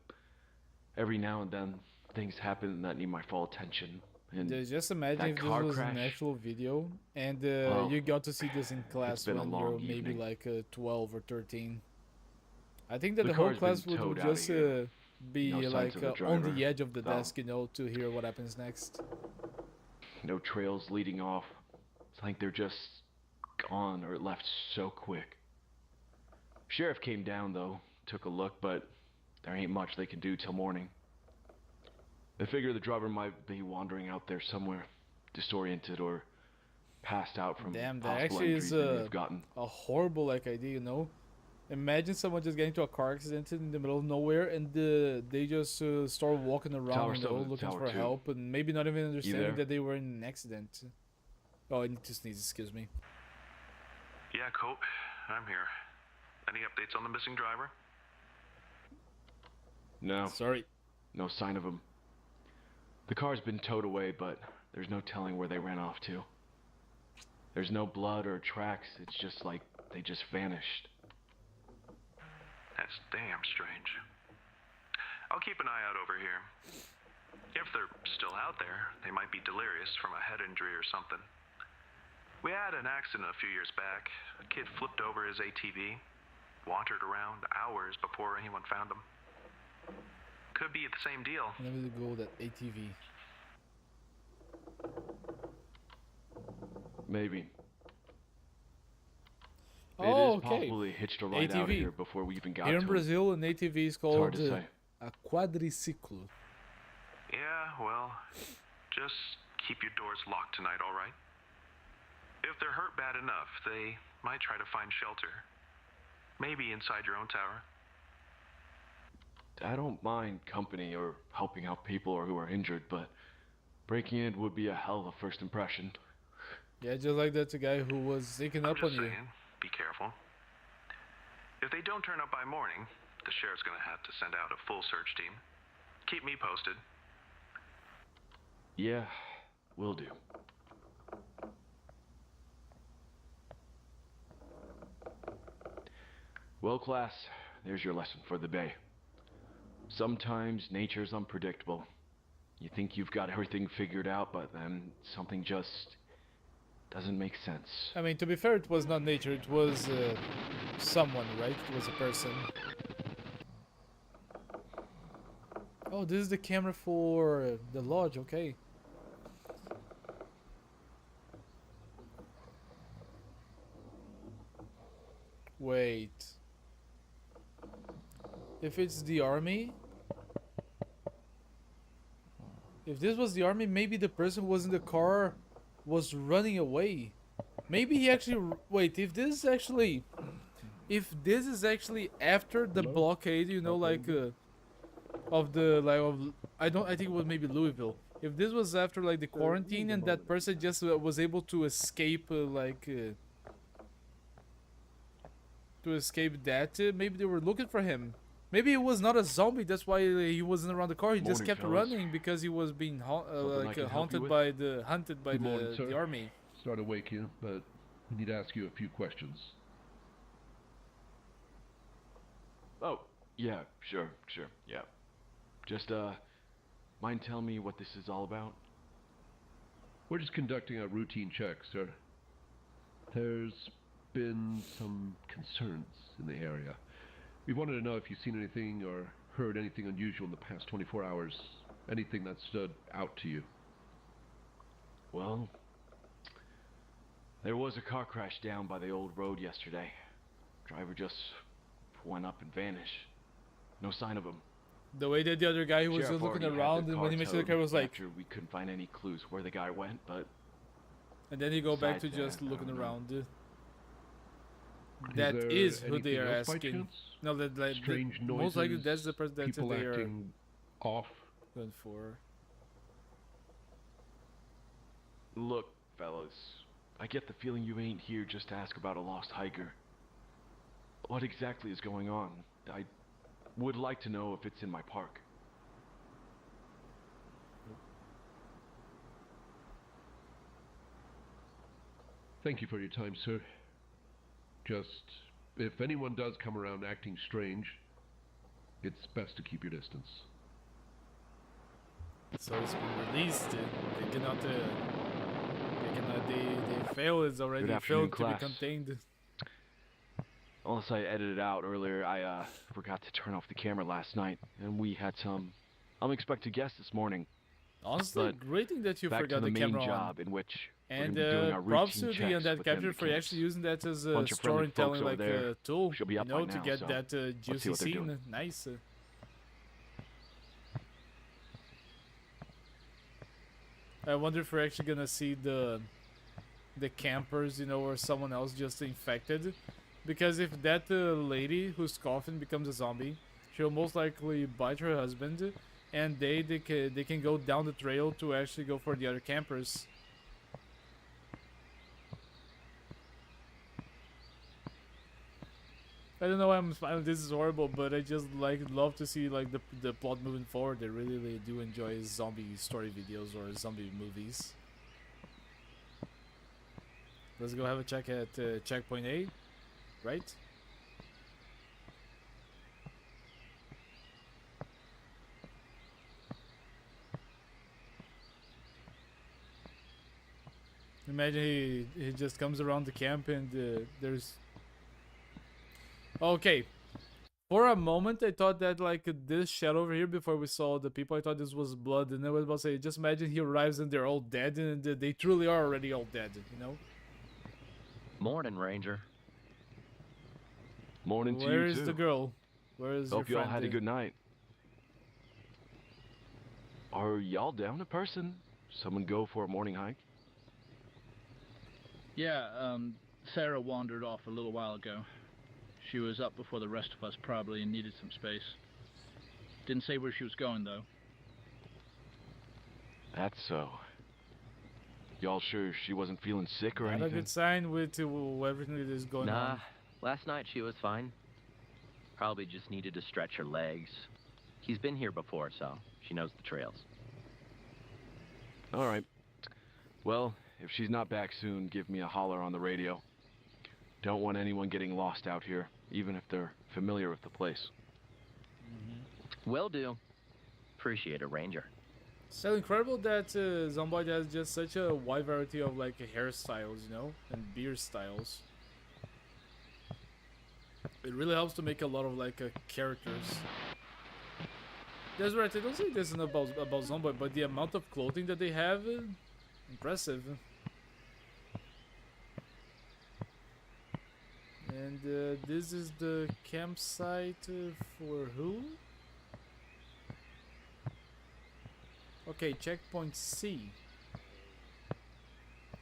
S2: every now and then things happen that need my full attention. And
S1: Just imagine
S2: that
S1: if this
S2: car
S1: was an
S2: crash?
S1: actual video and
S2: Well,
S1: you got to see this in class
S2: been a
S1: when you're
S2: long
S1: maybe
S2: evening.
S1: like 12 or 13. I think that
S2: The
S1: the whole
S2: car's
S1: class
S2: been
S1: would
S2: towed outta
S1: just
S2: here.
S1: be
S2: No signs
S1: like
S2: of the
S1: on
S2: driver,
S1: the edge of the
S2: though.
S1: desk, you know, to hear what happens next.
S2: No trails leading off. It's like they're just gone or left so quick. Sheriff came down though, took a look, but there ain't much they can do till morning. They figure the driver might be wandering out there somewhere, disoriented or passed out from
S1: Damn, that
S2: possible
S1: actually
S2: injuries
S1: is
S2: they may have gotten.
S1: a horrible like idea, you know. Imagine someone just getting into a car accident in the middle of nowhere and they just start walking around,
S2: Tower
S1: you know,
S2: 7 to
S1: looking
S2: Tower
S1: for
S2: 2.
S1: help and maybe not even understanding
S2: there?
S1: that they were in an accident. Oh, I need to sneeze, excuse me.
S6: Yeah, Cope, I'm here. Any updates on the missing driver?
S2: No,
S1: Sorry.
S2: no sign of him. The car's been towed away, but there's no telling where they ran off to. There's no blood or tracks, it's just like they just vanished.
S6: That's damn strange. I'll keep an eye out over here. If they're still out there, they might be delirious from a head injury or something. We had an accident a few years back. A kid flipped over his ATV, wandered around hours before anyone found him. Could be the same deal.
S1: Let me go with that ATV.
S2: Maybe.
S1: Oh,
S2: it is
S1: okay.
S2: possible they hitched a ride out of
S1: ATV.
S2: here before we even got
S1: Here
S2: to
S1: in
S2: it.
S1: Brazil, an ATV is
S2: It's hard
S1: called
S2: to say.
S1: a quadriciclo.
S6: Yeah, well, just keep your doors locked tonight, all right? If they're hurt bad enough, they might try to find shelter. Maybe inside your own tower.
S2: I don't mind company or helping out people or who are injured, but breaking in would be a hell of a first impression.
S1: Yeah, just like that's a guy who was sneaking
S6: I'm
S1: up on
S6: just
S1: you.
S6: saying, be careful. If they don't turn up by morning, the sheriff's gonna have to send out a full search team. Keep me posted.
S2: Yeah, will do. Well, class, there's your lesson for the day. Sometimes nature's unpredictable. You think you've got everything figured out, but then something just doesn't make sense.
S1: I mean, to be fair, it was not nature, it was someone, right? It was a person. Oh, this is the camera for the lodge, okay. Wait. If it's the army... If this was the army, maybe the person who was in the car was running away. Maybe he actually... Wait, if this is actually... If this is actually after the blockade, you know, like... of the... like of, I think it was maybe Louisville. If this was after like the quarantine and that person just was able to escape to escape that, maybe they were looking for him. Maybe he was not a zombie, that's why he wasn't around the car. He just
S2: Morning,
S1: kept
S2: fellas.
S1: running because he was being
S2: Something I can help you
S1: hunted
S2: with?
S1: by the
S10: Good morning, sir.
S1: the army.
S10: Sorry to wake you, but we need to ask you a few questions.
S2: Oh, yeah, sure, yeah. Just, mind telling me what this is all about?
S10: We're just conducting a routine check, sir. There's been some concerns in the area. We wanted to know if you've seen anything or heard anything unusual in the past 24 hours. Anything that stood out to you.
S2: Well, there was a car crash down by the old road yesterday. Driver just went up and vanished. No sign of him.
S1: The way that the other guy who was
S2: Sheriff
S1: just looking
S2: already had
S1: around,
S2: the
S1: and when he
S2: car
S1: mentioned the
S2: towed
S1: car, was like,
S2: after we couldn't find any clues where the guy went, but
S1: and then he go back to
S2: besides
S1: just
S2: that, I
S1: looking
S2: don't know.
S1: around. That
S10: there
S1: is who they
S10: anything
S1: are
S10: else by
S1: asking.
S10: chance?
S1: No, that like
S10: Strange noises,
S1: most likely that's the person that
S10: people
S1: they are
S10: acting off.
S1: going for.
S2: look, fellas, I get the feeling you ain't here just to ask about a lost hiker. What exactly is going on? I would like to know if it's in my park.
S10: Thank you for your time, sir. Just, if anyone does come around acting strange, it's best to keep your distance.
S1: So it's been released. They cannot. They fail. It's already
S2: Good afternoon,
S1: failed to be
S2: class.
S1: contained.
S2: Unless I edited it out earlier, I forgot to turn off the camera last night, and we had some unexpected guests this morning.
S1: Honestly,
S2: But
S1: great thing that you
S2: back
S1: forgot
S2: to the main
S1: camera
S2: job
S1: on.
S2: in which
S1: And
S2: we're gonna be doing our
S1: props
S2: routine
S1: to the
S2: checks
S1: Undead
S2: within
S1: Capture
S2: the
S1: for
S2: camps.
S1: actually using that as a
S2: Bunch of friendly folks
S1: storytelling
S2: over
S1: like
S2: there.
S1: tool.
S2: She'll be
S1: You
S2: up
S1: know,
S2: by
S1: to
S2: now,
S1: get
S2: so
S1: that
S2: let's see
S1: juicy
S2: what they're
S1: scene.
S2: doing.
S1: Nice. I wonder if we're actually gonna see the campers, you know, or someone else just infected. Because if that lady who's coughing becomes a zombie, she'll most likely bite her husband, and they can go down the trail to actually go for the other campers. I don't know why this is horrible, but I just love to see like the plot moving forward. I really do enjoy zombie story videos or zombie movies. Let's go have a check at checkpoint A, right? Imagine he just comes around the camp and there's... Okay. For a moment, I thought that like this shadow over here, before we saw the people, I thought this was blood, and I was about to say, just imagine he arrives and they're all dead, and they truly are already all dead, you know?
S3: Morning, Ranger.
S2: Morning to you,
S1: Where is
S2: too.
S1: the girl? Where is
S2: Hope
S1: your
S2: y'all
S1: friend?
S2: had a good night. Are y'all down a person? Someone go for a morning hike?
S5: Yeah, Sarah wandered off a little while ago. She was up before the rest of us probably and needed some space. Didn't say where she was going, though.
S2: That's so. Y'all sure she wasn't feeling sick or
S1: Not a
S2: anything?
S1: good sign with everything that is going
S3: Nah,
S1: on.
S3: last night she was fine. Probably just needed to stretch her legs. He's been here before, so she knows the trails.
S2: All right. Well, if she's not back soon, give me a holler on the radio. Don't want anyone getting lost out here, even if they're familiar with the place.
S3: Will do. Appreciate it, Ranger.
S1: So incredible that Zomboid has just such a wide variety of like hairstyles, you know, and beard styles. It really helps to make a lot of like characters. That's right. I don't say this about Zomboid, but the amount of clothing that they have, impressive. And this is the campsite for who? Okay, checkpoint C.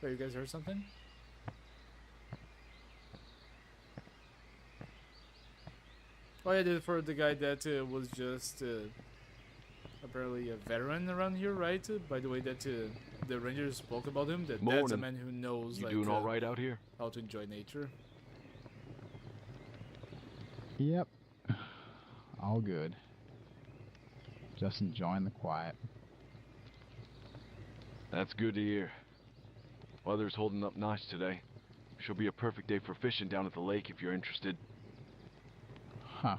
S1: Oh, you guys heard something? Oh, yeah, this for the guy that was just apparently a veteran around here, right? By the way, that the rangers spoke about him. That's a
S2: Morning.
S1: man who knows
S2: You
S1: like
S2: doing all right out here?
S1: how to enjoy nature.
S7: Yep. All good. Just enjoying the quiet.
S2: That's good to hear. Weather's holding up nice today. Should be a perfect day for fishing down at the lake if you're interested.
S7: Huh.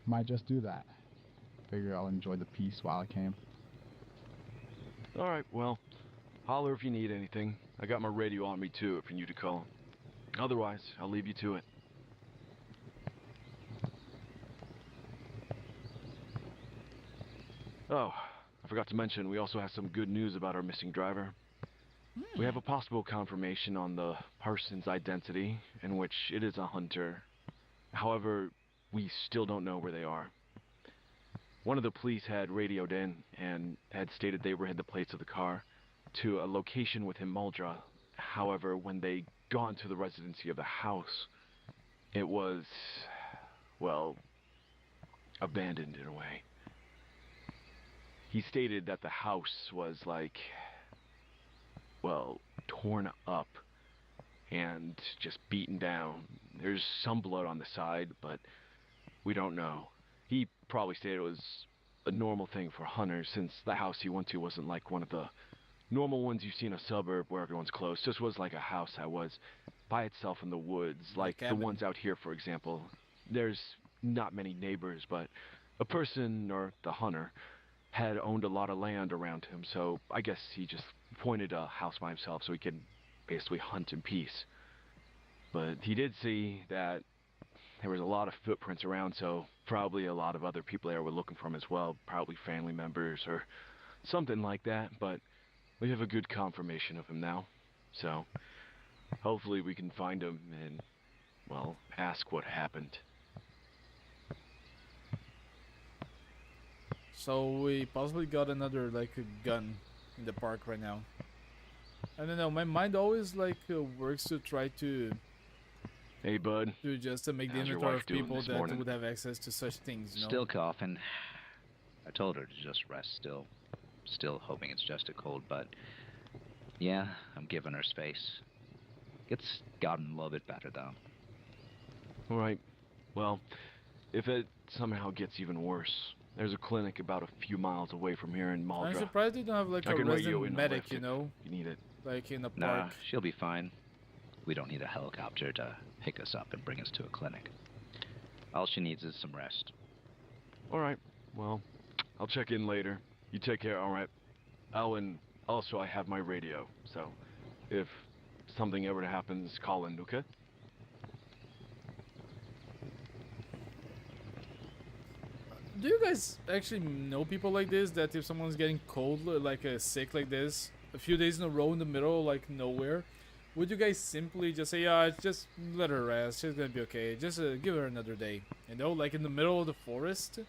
S7: Might just do that. Figure I'll enjoy the peace while I can.
S2: All right, well, holler if you need anything. I got my radio on me too if you need to call. Otherwise, I'll leave you to it. Oh, I forgot to mention, we also have some good news about our missing driver. We have a possible confirmation on the person's identity, in which it is a hunter. However, we still don't know where they are. One of the police had radioed in and had stated they were in the place of the car to a location within Muldra. However, when they got to the residency of the house, it was, well, abandoned in a way. He stated that the house was like, well, torn up and just beaten down. There's some blood on the side, but we don't know. He probably stated it was a normal thing for hunters since the house he went to wasn't like one of the normal ones you see in a suburb where everyone's close. This was like a house that was by itself in the woods, like the ones out here, for example. There's not many neighbors, but a person, or the hunter, had owned a lot of land around him, so I guess he just pointed a house by himself so he could basically hunt in peace. But he did see that there was a lot of footprints around, so probably a lot of other people there were looking for him as well, probably family members or something like that, but we have a good confirmation of him now, so hopefully we can find him and, well, ask what happened.
S1: So we possibly got another like a gun in the park right now. I don't know. My mind always like works to try to.
S2: Hey, bud.
S1: To just make the
S2: How's your
S1: inventory
S2: wife
S1: of
S2: doing
S1: people
S2: this
S1: that
S2: morning?
S1: would have access to such things. You know?
S8: Still coughing. I told her to just rest. Still hoping it's just a cold, but yeah, I'm giving her space. It's gotten a little bit better though.
S2: All right. Well, if it somehow gets even worse, there's a clinic about a few miles away from here in Muldra.
S1: I'm surprised they don't have like
S2: I
S1: a
S2: can write you
S1: resident
S2: in a
S1: medic,
S2: lift
S1: you
S2: if
S1: know,
S2: you need it.
S1: like in a park.
S8: Nah, she'll be fine. We don't need a helicopter to pick us up and bring us to a clinic. All she needs is some rest.
S2: All right. Well, I'll check in later. You take care, all right? Oh, and also I have my radio, so if something ever happens, call in, okay?
S1: Do you guys actually know people like this that if someone's getting cold, like sick like this, a few days in a row in the middle, like nowhere, would you guys simply just say, yeah, just let her rest, she's gonna be okay, just give her another day, you know, like in the middle of the forest?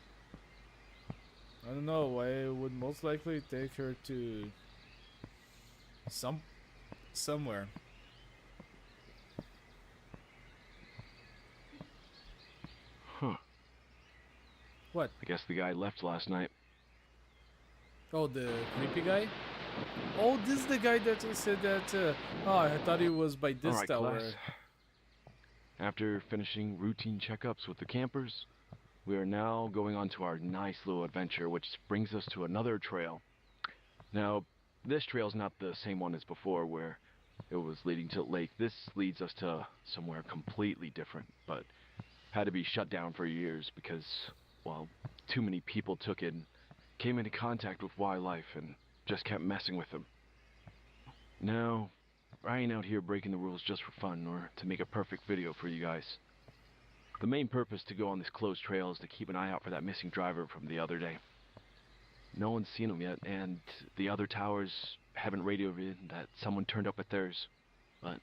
S1: I don't know, I would most likely take her to somewhere.
S2: Huh.
S1: What?
S2: I guess the guy left last night.
S1: Oh, the creepy guy? Oh, this is the guy that said that, oh, I thought he was by this
S2: All right,
S1: tower.
S2: class. After finishing routine checkups with the campers, we are now going on to our nice little adventure, which brings us to another trail. Now, this trail's not the same one as before, where it was leading to the lake. This leads us to somewhere completely different, but had to be shut down for years because, well, too many people took it and came into contact with wildlife and just kept messing with them. Now, I ain't out here breaking the rules just for fun or to make a perfect video for you guys. The main purpose to go on this closed trail is to keep an eye out for that missing driver from the other day. No one's seen him yet, and the other towers haven't radioed in that someone turned up at theirs. But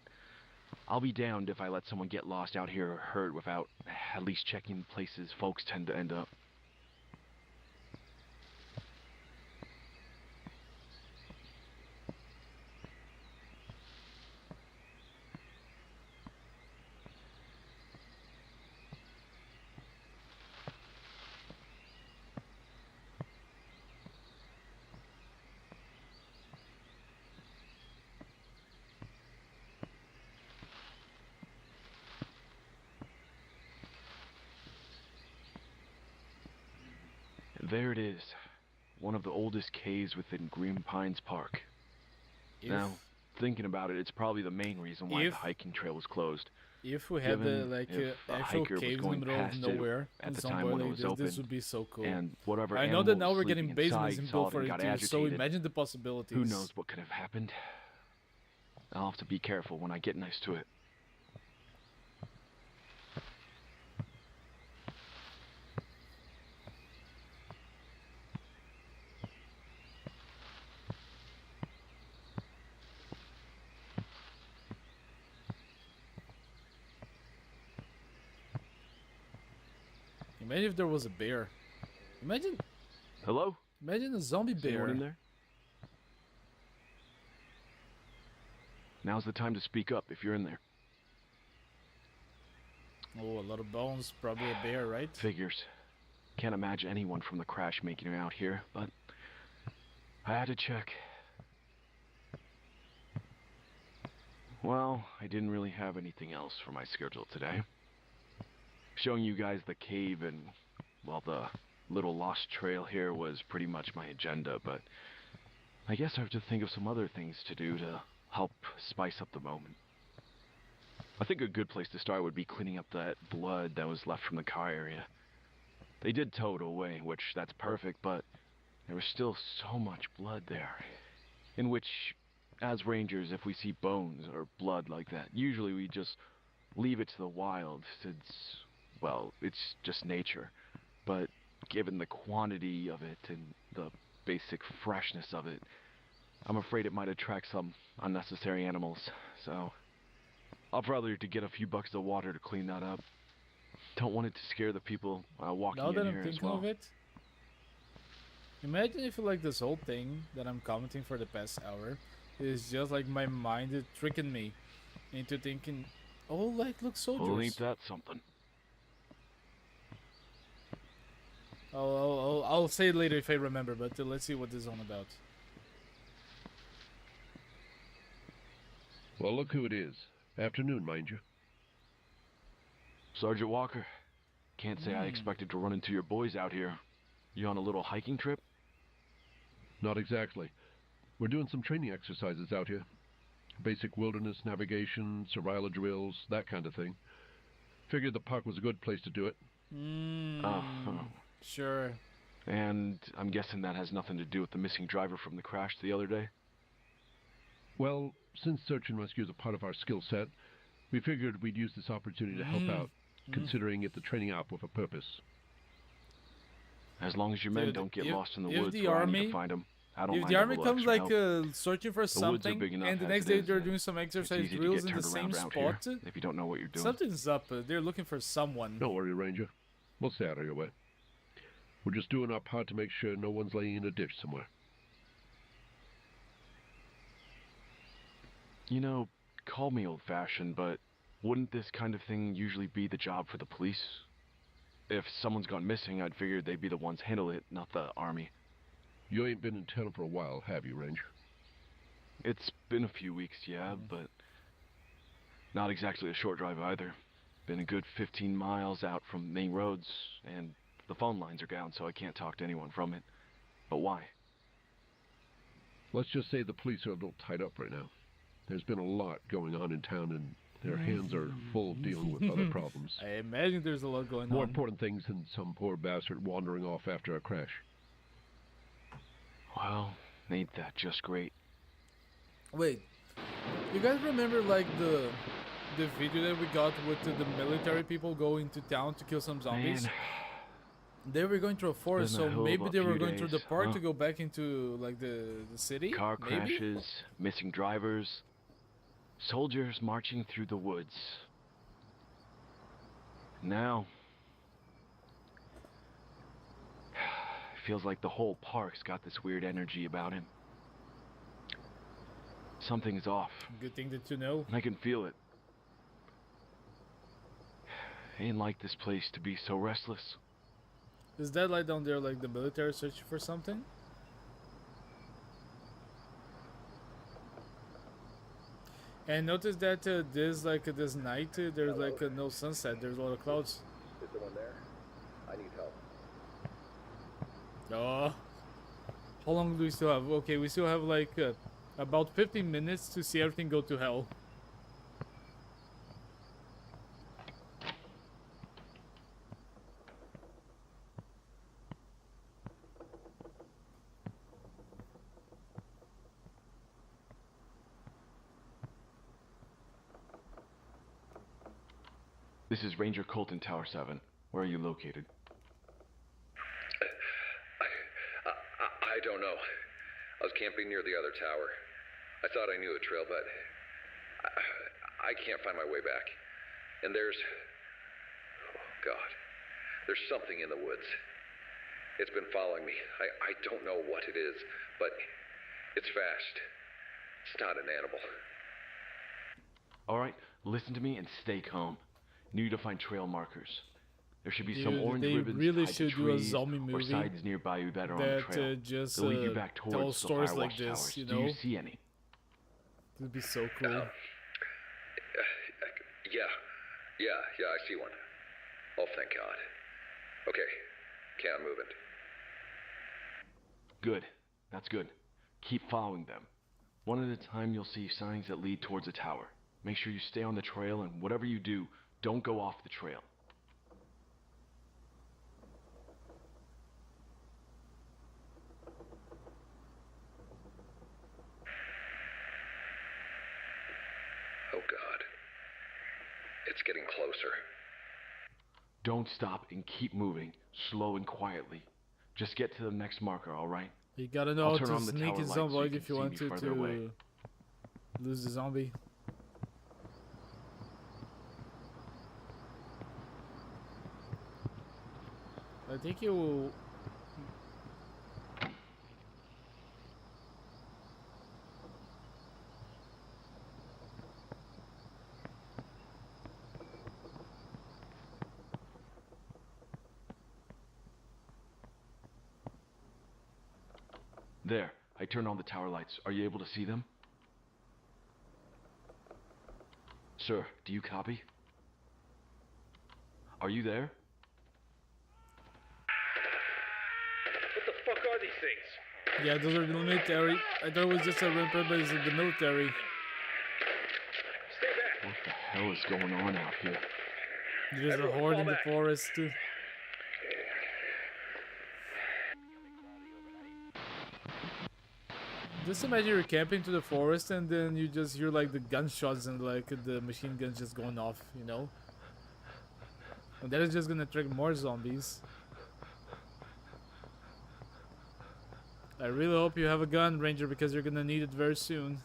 S2: I'll be damned if I let someone get lost out here or hurt without at least checking places folks tend to end up. There it is, one of the oldest caves within Green Pines Park. Now, thinking about it, it's probably the main reason why the hiking trail was closed.
S1: If we had the
S2: Given if a
S1: actual
S2: hiker was
S1: caves in the
S2: going
S1: middle of
S2: past it
S1: nowhere
S2: at
S1: in
S2: the
S1: some
S2: time
S1: point
S2: when it
S1: like
S2: was
S1: this,
S2: open,
S1: this would be so cool.
S2: and whatever
S1: I know that now
S2: animal
S1: we're
S2: was
S1: getting
S2: sleeping
S1: basements
S2: inside
S1: in
S2: saw
S1: built
S2: it
S1: for
S2: and
S1: it
S2: got
S1: too, so
S2: agitated.
S1: imagine the possibilities.
S2: Who knows what could have happened? I'll have to be careful when I get next to it.
S1: Imagine if there was a bear. Imagine
S2: Hello?
S1: Imagine a zombie
S2: Is anyone
S1: bear.
S2: in there? Now's the time to speak up if you're in there.
S1: Oh, a lot of bones. Probably a bear, right?
S2: Figures. Can't imagine anyone from the crash making it out here, but I had to check. Well, I didn't really have anything else for my schedule today. Showing you guys the cave and, well, the little lost trail here was pretty much my agenda, but I guess I have to think of some other things to do to help spice up the moment. I think a good place to start would be cleaning up that blood that was left from the car area. They did tow it away, which that's perfect, but there was still so much blood there. In which, as rangers, if we see bones or blood like that, usually we just leave it to the wild, since, well, it's just nature. But given the quantity of it and the basic freshness of it, I'm afraid it might attract some unnecessary animals, so I'll probably to get a few buckets of water to clean that up. Don't want it to scare the people walking
S1: Now
S2: in
S1: that I'm
S2: here as
S1: thinking
S2: well.
S1: of it, imagine if like this whole thing that I'm commenting for the past hour is just like my mind is tricking me into thinking, oh, like look, soldiers.
S2: Well, ain't that something?
S1: I'll say it later if I remember, but let's see what this is on about.
S10: Well, look who it is. Afternoon, mind you.
S2: Sergeant Walker. Can't say I expected to run into your boys out here. You on a little hiking trip?
S10: Not exactly. We're doing some training exercises out here. Basic wilderness navigation, survival drills, that kind of thing. Figured the park was a good place to do it.
S1: Sure.
S2: And I'm guessing that has nothing to do with the missing driver from the crash the other day?
S10: Well, since search and rescue is a part of our skill set, we figured we'd use this opportunity to help out, considering it the training op with a purpose.
S2: As long as your men
S1: Dude,
S2: don't get
S1: if-
S2: lost in the
S1: if
S2: woods
S1: the
S2: where I
S1: army-
S2: need to find them, I don't
S1: If
S2: mind
S1: the
S2: a
S1: army
S2: little
S1: comes
S2: extra
S1: like
S2: help.
S1: searching for
S2: The woods are
S1: something,
S2: big enough
S1: and the
S2: as
S1: next
S2: it
S1: day
S2: is,
S1: they're
S2: and
S1: doing some
S2: it's
S1: exercise
S2: easy to
S1: drills
S2: get
S1: in the
S2: turned
S1: same
S2: around here
S1: spot,
S2: if you don't know what you're doing.
S1: something's up. They're looking for someone.
S10: Don't worry, Ranger. We'll stay out of your way. We're just doing our part to make sure no one's laying in a ditch somewhere.
S2: You know, call me old-fashioned, but wouldn't this kind of thing usually be the job for the police? If someone's gone missing, I'd figure they'd be the ones handle it, not the army.
S10: You ain't been in town for a while, have you, Ranger?
S2: It's been a few weeks, yeah, but not exactly a short drive either. Been a good 15 miles out from main roads, and the phone lines are down, so I can't talk to anyone from it. But why?
S10: Let's just say the police are a little tied up right now. There's been a lot going on in town, and their hands are full dealing with other problems.
S1: I imagine there's a lot going
S10: More
S1: on.
S10: important things than some poor bastard wandering off after a crash.
S2: Well, ain't that just great?
S1: Wait, you guys remember like the video that we got with the military people going to town to kill some zombies?
S2: Man,
S1: They were going through a forest,
S2: been a
S1: so
S2: hell of
S1: maybe
S2: a
S1: they were
S2: few
S1: going through the
S2: days,
S1: park
S2: huh?
S1: to go back into like the city.
S2: car
S1: maybe?
S2: crashes, missing drivers, soldiers marching through the woods. Now, feels like the whole park's got this weird energy about him. Something's off,
S1: Good thing that you know.
S2: and I can feel it. Ain't like this place to be so restless.
S1: Is that light down there like the military searching for something? And notice that this night there's like no sunset. There's a lot of clouds.
S11: Is someone there? I need help.
S1: Oh, how long do we still have? Okay, we still have like about 15 minutes to see everything go to hell.
S2: This is Ranger Colton Tower 7. Where are you located?
S11: I don't know. I was camping near the other tower. I thought I knew the trail, but I can't find my way back. And there's... Oh, God. There's something in the woods. It's been following me. I don't know what it is, but it's fast. It's not an animal.
S2: Alright, listen to me and stay calm. You need to find trail markers. There should be some
S1: Dude,
S2: orange
S1: they
S2: ribbons
S1: really
S2: tied
S1: should
S2: to
S1: do a
S2: trees
S1: zombie
S2: or
S1: movie
S2: sides nearby that are on the
S1: that
S2: trail.
S1: just
S2: They'll lead you back
S1: tells
S2: towards the
S1: stories
S2: Firewatch
S1: like this,
S2: towers.
S1: you
S2: Do
S1: know?
S2: you see any?
S1: It would be so cool.
S11: Yeah, I see one. Oh, thank God. Okay, I'm moving.
S2: Good. That's good. Keep following them. One at a time you'll see signs that lead towards a tower. Make sure you stay on the trail, and whatever you do, don't go off the trail.
S11: Oh God. It's getting closer.
S2: Don't stop and keep moving, slow and quietly. Just get to the next marker, alright?
S1: You gotta know
S2: I'll
S1: how
S2: turn
S1: to
S2: on the
S1: sneak
S2: tower
S1: in
S2: lights so
S1: zomboid
S2: you
S1: if
S2: can
S1: you
S2: see
S1: want
S2: me
S1: to
S2: further away.
S1: lose the zombie. I think you will.
S2: There, I turned on the tower lights. Are you able to see them? Sir, do you copy? Are you there?
S12: What the fuck are these things?
S1: Yeah, those are the military. I thought it was just a ramper, but it's the military.
S12: Stay back.
S2: What the hell is going on out here?
S1: There's a horde in the forest. Just imagine you're camping to the forest and then you just hear like the gunshots and like the machine guns just going off, you know? And that is just gonna attract more zombies. I really hope you have a gun, Ranger, because you're gonna need it very soon.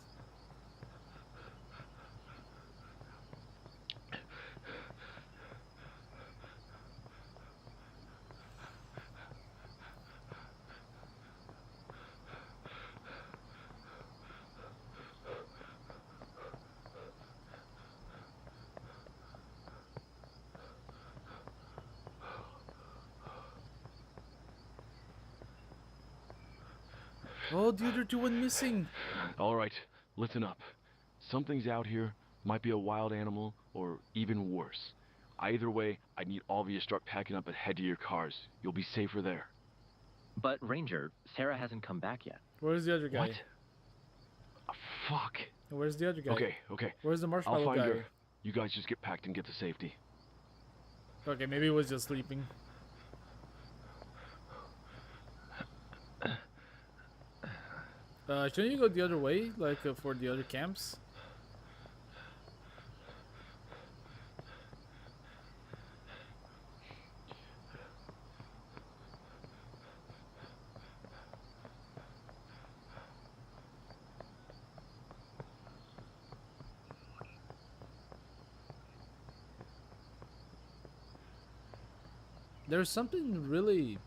S1: Oh, the other two went missing.
S2: Alright, listen up. Something's out here. Might be a wild animal, or even worse. Either way, I need all of you to start packing up and head to your cars. You'll be safer there.
S3: But, Ranger, Sarah hasn't come back yet.
S1: Where's the other guy?
S2: What? Fuck.
S1: Where's the other guy?
S2: Okay.
S1: Where's the marshmallow
S2: I'll find
S1: guy?
S2: her. You guys just get packed and get to safety.
S1: Okay, maybe he was just sleeping. Shouldn't you go the other way, like for the other camps? There's something really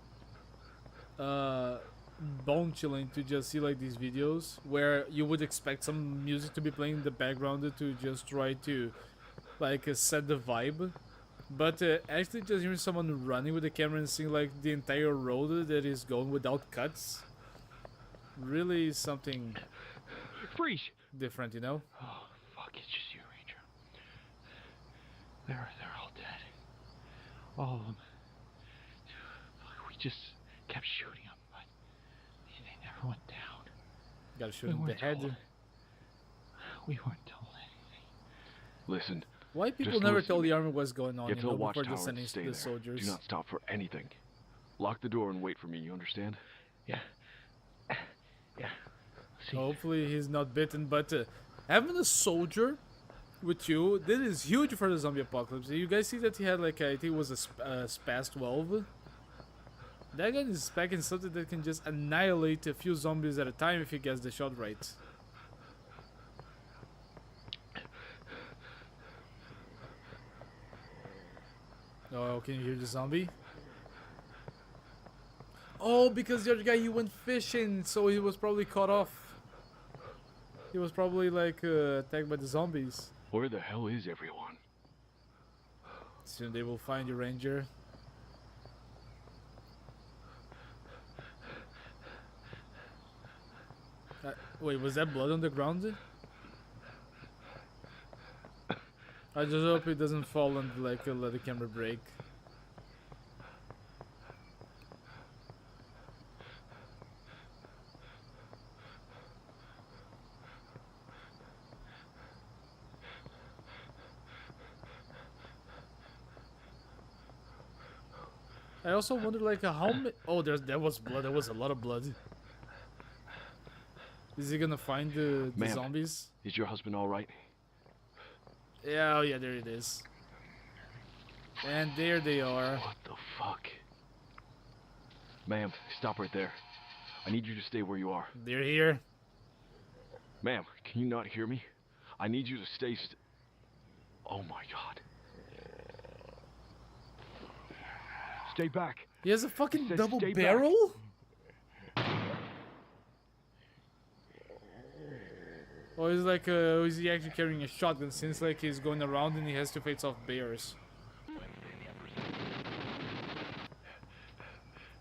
S1: bone chilling to just see like these videos where you would expect some music to be playing in the background to just try to like set the vibe, but actually just hearing someone running with the camera and seeing like the entire road that is going without cuts, really something
S2: Freeze!
S1: different, you know?
S5: Oh, fuck, it's just you, Ranger. They're all dead. All of them. We just kept shooting them, but they never went down.
S1: Gotta shoot him in the head.
S5: We weren't told anything.
S2: Listen.
S1: Why people
S2: just
S1: never
S2: listen
S1: tell
S2: to me.
S1: the army what's going on,
S2: Get
S1: you
S2: to the
S1: know, before
S2: watchtower
S1: just
S2: and
S1: sending
S2: stay
S1: the
S2: there.
S1: soldiers?
S2: Do not stop for anything. Lock the door and wait for me, you understand?
S5: Yeah. See.
S1: Hopefully he's not bitten, but having a soldier with you, this is huge for the zombie apocalypse. You guys see that he had like, I think it was a Spas 12? That guy is packing something that can just annihilate a few zombies at a time if he gets the shot right. Oh, can you hear the zombie? Oh, because the other guy, he went fishing, so he was probably caught off. He was probably like attacked by the zombies.
S2: Where the hell is everyone?
S1: Soon they will find you, Ranger. Wait, was that blood on the ground? I just hope it doesn't fall and like let the camera break. I also wonder like how many. Oh, that was blood. There was a lot of blood. Is he gonna find the
S2: Ma'am,
S1: zombies?
S2: Is your husband all right?
S1: Yeah, oh yeah, there it is. And there they are.
S2: What the fuck? Ma'am, stop right there. I need you to stay where you are.
S1: They're here.
S2: Ma'am, can you not hear me? I need you to stay Oh my god. Stay back.
S1: He has a fucking double
S2: stay
S1: barrel? Or is like is he actually carrying a shotgun since like he's going around and he has to face off bears?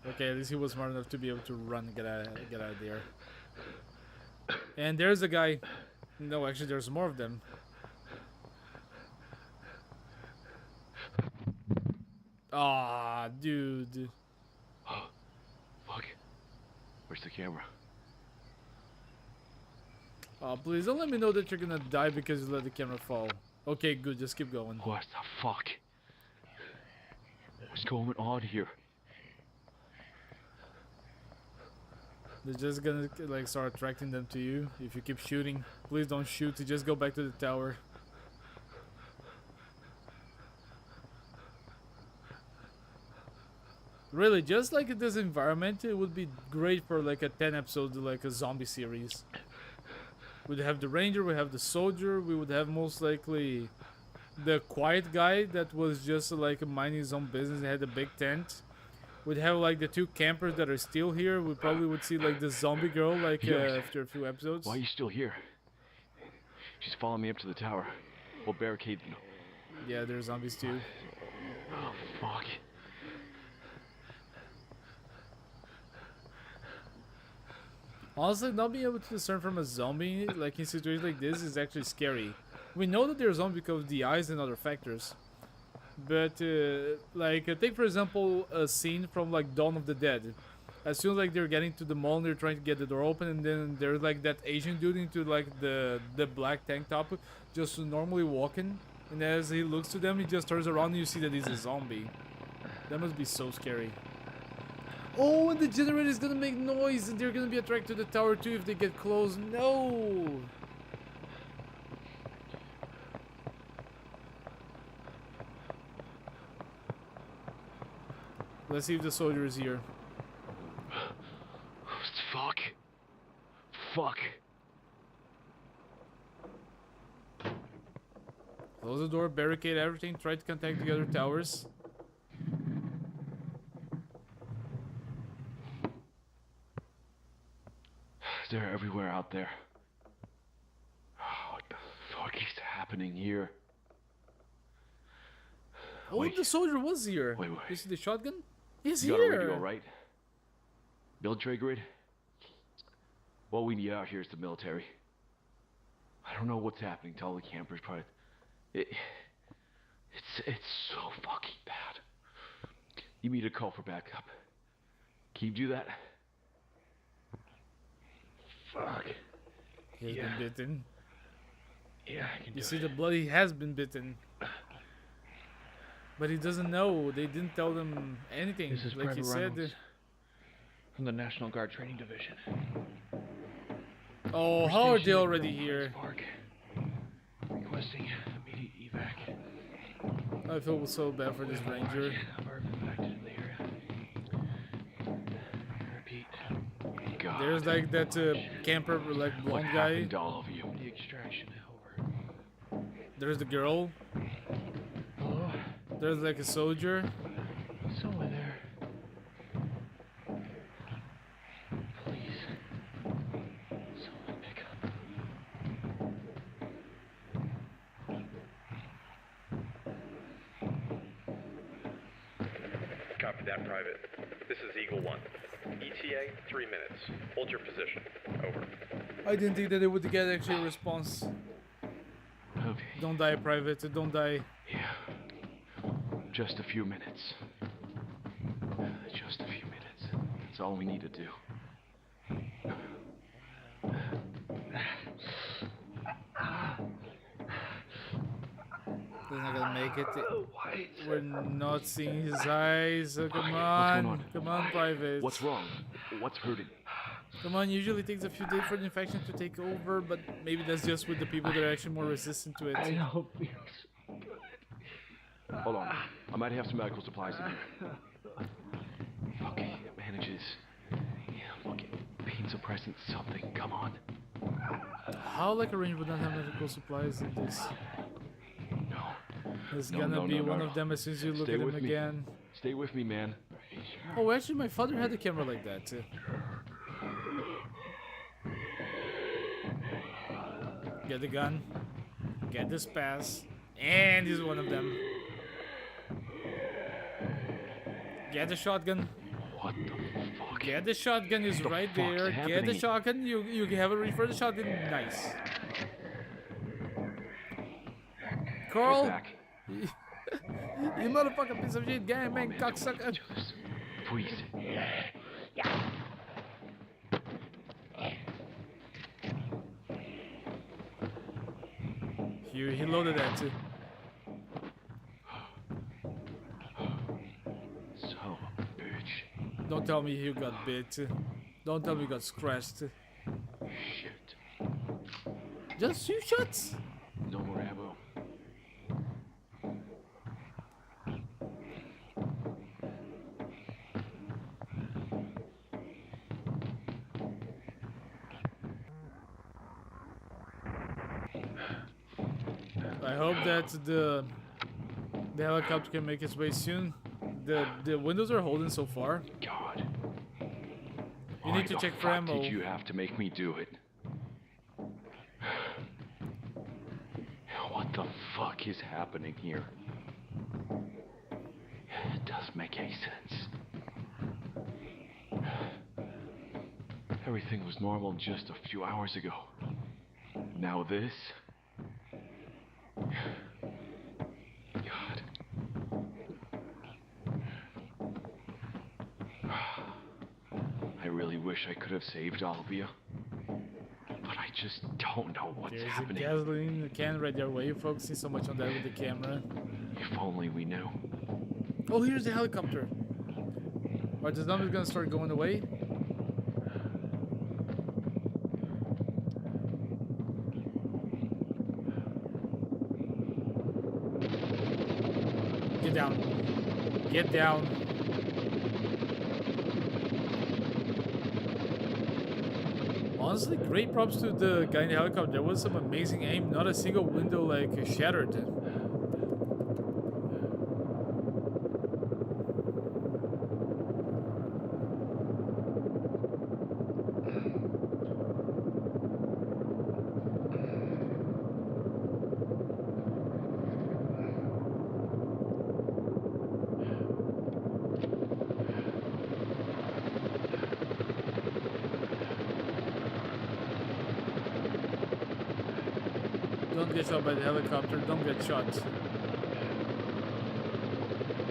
S1: Okay, at least he was smart enough to be able to run and get out of there. And there's a guy. No, actually there's more of them. Ah, dude.
S2: Oh, fuck. Where's the camera?
S1: Oh, please don't let me know that you're gonna die because you let the camera fall. Okay, good. Just keep going.
S2: What the fuck? What's going on here?
S1: They're just gonna like start attracting them to you if you keep shooting. Please don't shoot. You just go back to the tower. Really, just like in this environment, it would be great for like a 10 episode, like a zombie series. We'd have the ranger, we have the soldier, we would have most likely the quiet guy that was just like minding his own business and had a big tent. We'd have like the two campers that are still here. We probably would see like the zombie girl like after a few episodes.
S2: Why are you still here? She's following me up to the tower. We'll barricade.
S1: Yeah, there's zombies too.
S2: Oh, fuck.
S1: Honestly, not being able to discern from a zombie, like in situations like this, is actually scary. We know that they're zombies because of the eyes and other factors. But, like, take for example a scene from, like, Dawn of the Dead. As soon as, like, they're getting to the mall and they're trying to get the door open, and then there's, like, that Asian dude into, like, the black tank top, just normally walking. And as he looks to them, he just turns around and you see that he's a zombie. That must be so scary. Oh, and the generator is gonna make noise, and they're gonna be attracted to the tower too if they get close. No! Let's see if the soldier is here.
S2: Fuck. Fuck.
S1: Close the door, barricade everything, try to contact the other towers.
S2: They're everywhere out there. Oh, what the fuck is happening here?
S1: Oh,
S2: Wait.
S1: the soldier was here.
S2: Wait.
S1: You see the shotgun? He's
S2: You
S1: here.
S2: got a radio, right? Military grid? What we need out here is the military. I don't know what's happening to all the campers, but it's so fucking bad. You need to call for backup. Can you do that? Fuck.
S1: He's been bitten.
S2: Yeah, I can do
S1: You see the blood, he has been bitten. But he doesn't know. They didn't tell them anything.
S5: This is
S1: like
S5: Private
S1: he said.
S5: Reynolds from the National Guard Training Division.
S1: Oh, how are they already here?
S5: Park. Requesting immediate evac.
S1: I feel so bad for this ranger.
S5: Repeat.
S2: God.
S1: There's like that camper, like
S2: What
S1: blonde guy.
S2: happened to all of you?
S5: The extraction. Over.
S1: There's the girl.
S5: Hello?
S1: There's like a soldier.
S5: Someone there.
S6: that, Private. This is Eagle 1. ETA, 3 minutes. Hold your position. Over.
S1: I didn't think that they would get actually a response.
S2: Okay.
S1: Don't die, Private. Don't die.
S2: Yeah. Just a few minutes. Just a few minutes. That's all we need to do.
S1: He's not gonna make it. We're not seeing his eyes. So come
S2: Okay,
S1: on.
S2: what's
S1: Come on, Private.
S2: What's wrong? What's hurting?
S1: Come on, usually it takes a few days for the infection to take over, but maybe that's just with the people that are actually more resistant to it.
S2: I don't feel so good. Hold on. I might have some medical supplies in here. Okay, bandages. Yeah, look, pain suppressant, something. Come on.
S1: How like a range would not have medical supplies in this?
S2: No.
S1: There's gonna be one of them as soon as you look
S2: Stay
S1: at him
S2: with me.
S1: again.
S2: Stay with me, man.
S1: Oh, actually, my father had a camera like that too. Get the gun. Get this pass. And he's one of them. Get the shotgun.
S2: What the fuck?
S1: Get the shotgun is right there. Get the shotgun. You have a reach for the shotgun. Nice. Carl. You motherfucking piece of shit, gangbang cocksucker.
S2: Please.
S1: He loaded that too.
S2: Son of a bitch.
S1: Don't tell me you got bit. Don't tell me you got scratched.
S2: Shit.
S1: Just 2 shots?
S2: No more ammo.
S1: I hope that the helicopter can make its way soon. The windows are holding so far.
S2: God.
S1: You need to check for ammo.
S2: Did you have to make me do it? What the fuck is happening here? It doesn't make any sense. Everything was normal just a few hours ago. Now this? God. I really wish I could have saved all of you. But I just don't know what's happening.
S1: There's a gasoline can right there. Why are you focusing so much on that with the camera?
S2: If only we knew.
S1: Oh, here's the helicopter. Are the zombies gonna start going away? Get down. Get down. Honestly, great props to the guy in the helicopter. There was some amazing aim. Not a single window like shattered. Don't get shot by the helicopter. Don't get shot.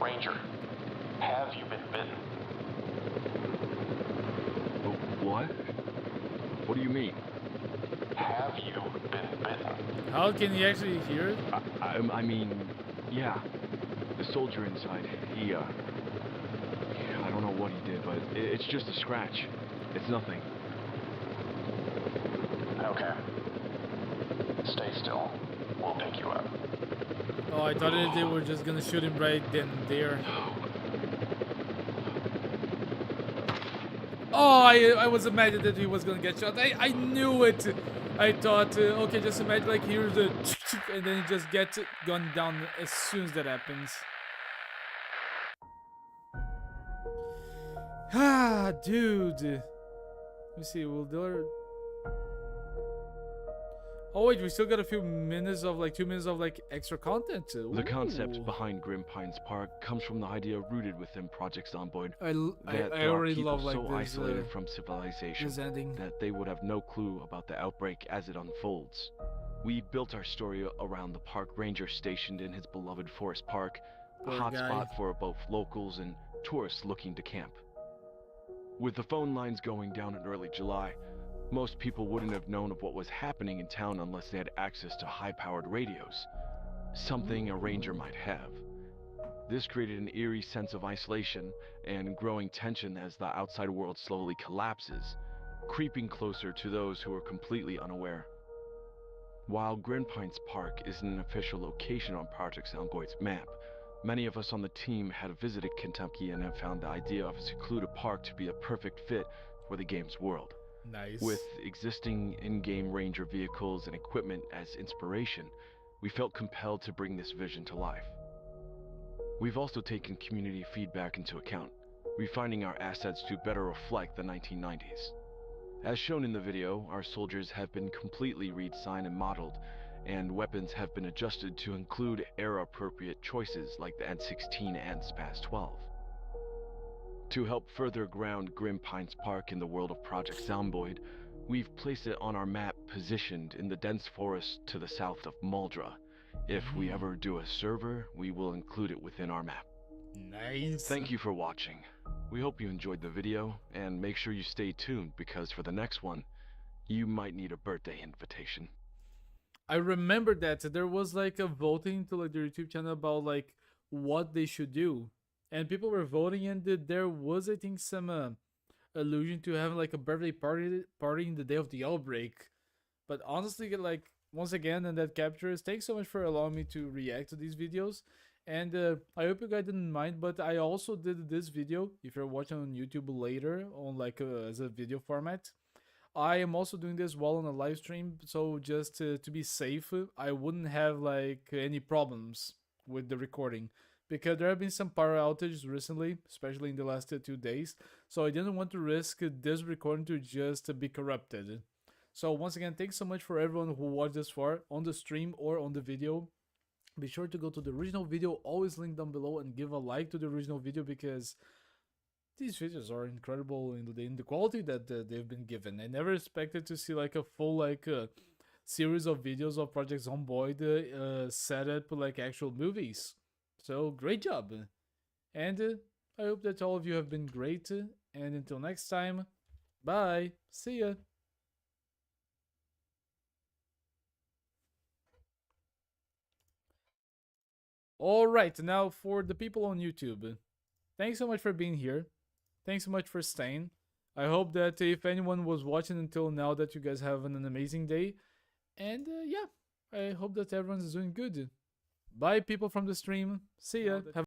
S6: Ranger, have you been bitten?
S2: What? What do you mean?
S6: Have you been bitten?
S1: How can he actually hear it?
S2: I mean, yeah. The soldier inside, he, I don't know what he did, but it's just a scratch. It's nothing.
S6: Okay. Stay still. We'll pick you up.
S1: Oh, I thought they were just gonna shoot him right then and there. Oh, I was imagining that he was gonna get shot. I knew it. I thought, okay, just imagine like here's a and then he just gets gunned down as soon as that happens. Ah, dude. Let me see. Will there? Oh wait, we still got a few minutes of like 2 minutes of like extra content.
S2: The concept
S1: Ooh.
S2: behind Grim Pines Park comes from the idea rooted within Project Zomboid
S1: I
S2: that there are
S1: already
S2: people
S1: love like
S2: so
S1: this
S2: isolated from civilization
S1: this ending.
S2: that they would have no clue about the outbreak as it unfolds. We built our story around the park ranger stationed in his beloved Forest Park, a
S1: Poor
S2: hotspot
S1: guy.
S2: for both locals and tourists looking to camp. With the phone lines going down in early July, most people wouldn't have known of what was happening in town unless they had access to high-powered radios, something a ranger might have. This created an eerie sense of isolation and growing tension as the outside world slowly collapses, creeping closer to those who are completely unaware. While Grim Pines Park isn't an official location on Project Zomboid's map, many of us on the team had visited Kentucky and have found the idea of a secluded park to be a perfect fit for the game's world.
S1: Nice.
S2: With existing in-game ranger vehicles and equipment as inspiration, we felt compelled to bring this vision to life. We've also taken community feedback into account, refining our assets to better reflect the 1990s. As shown in the video, our soldiers have been completely redesigned and modeled, and weapons have been adjusted to include era-appropriate choices like the N16 and SPAS-12. To help further ground Grim Pines Park in the world of Project Zomboid, we've placed it on our map positioned in the dense forest to the south of Muldra. If we ever do a server, we will include it within our map.
S1: Nice.
S2: Thank you for watching. We hope you enjoyed the video, and make sure you stay tuned because for the next one, you might need a birthday invitation.
S1: I remember that there was like a voting to like the YouTube channel about like what they should do, and people were voting, and there was I think some allusion to having like a birthday party in the day of the outbreak. But honestly, like once again, and that captures. Thanks so much for allowing me to react to these videos, and I hope you guys didn't mind. But I also did this video. If you're watching on YouTube later on like as a video format, I am also doing this while on a live stream, so just to be safe, I wouldn't have like any problems with the recording because there have been some power outages recently, especially in the last 2 days. So I didn't want to risk this recording to just be corrupted. So once again, thanks so much for everyone who watched this far on the stream or on the video. Be sure to go to the original video, always linked down below, and give a like to the original video because these videos are incredible in the quality that they've been given. I never expected to see like a full like series of videos of Project Zomboid set up like actual movies. So great job, and I hope that all of you have been great. And until next time, bye. See ya. All right, now for the people on YouTube, thanks so much for being here. Thanks so much for staying. I hope that if anyone was watching until now that you guys have an amazing day. And yeah, I hope that everyone's doing good. Bye people from the stream. See ya. Have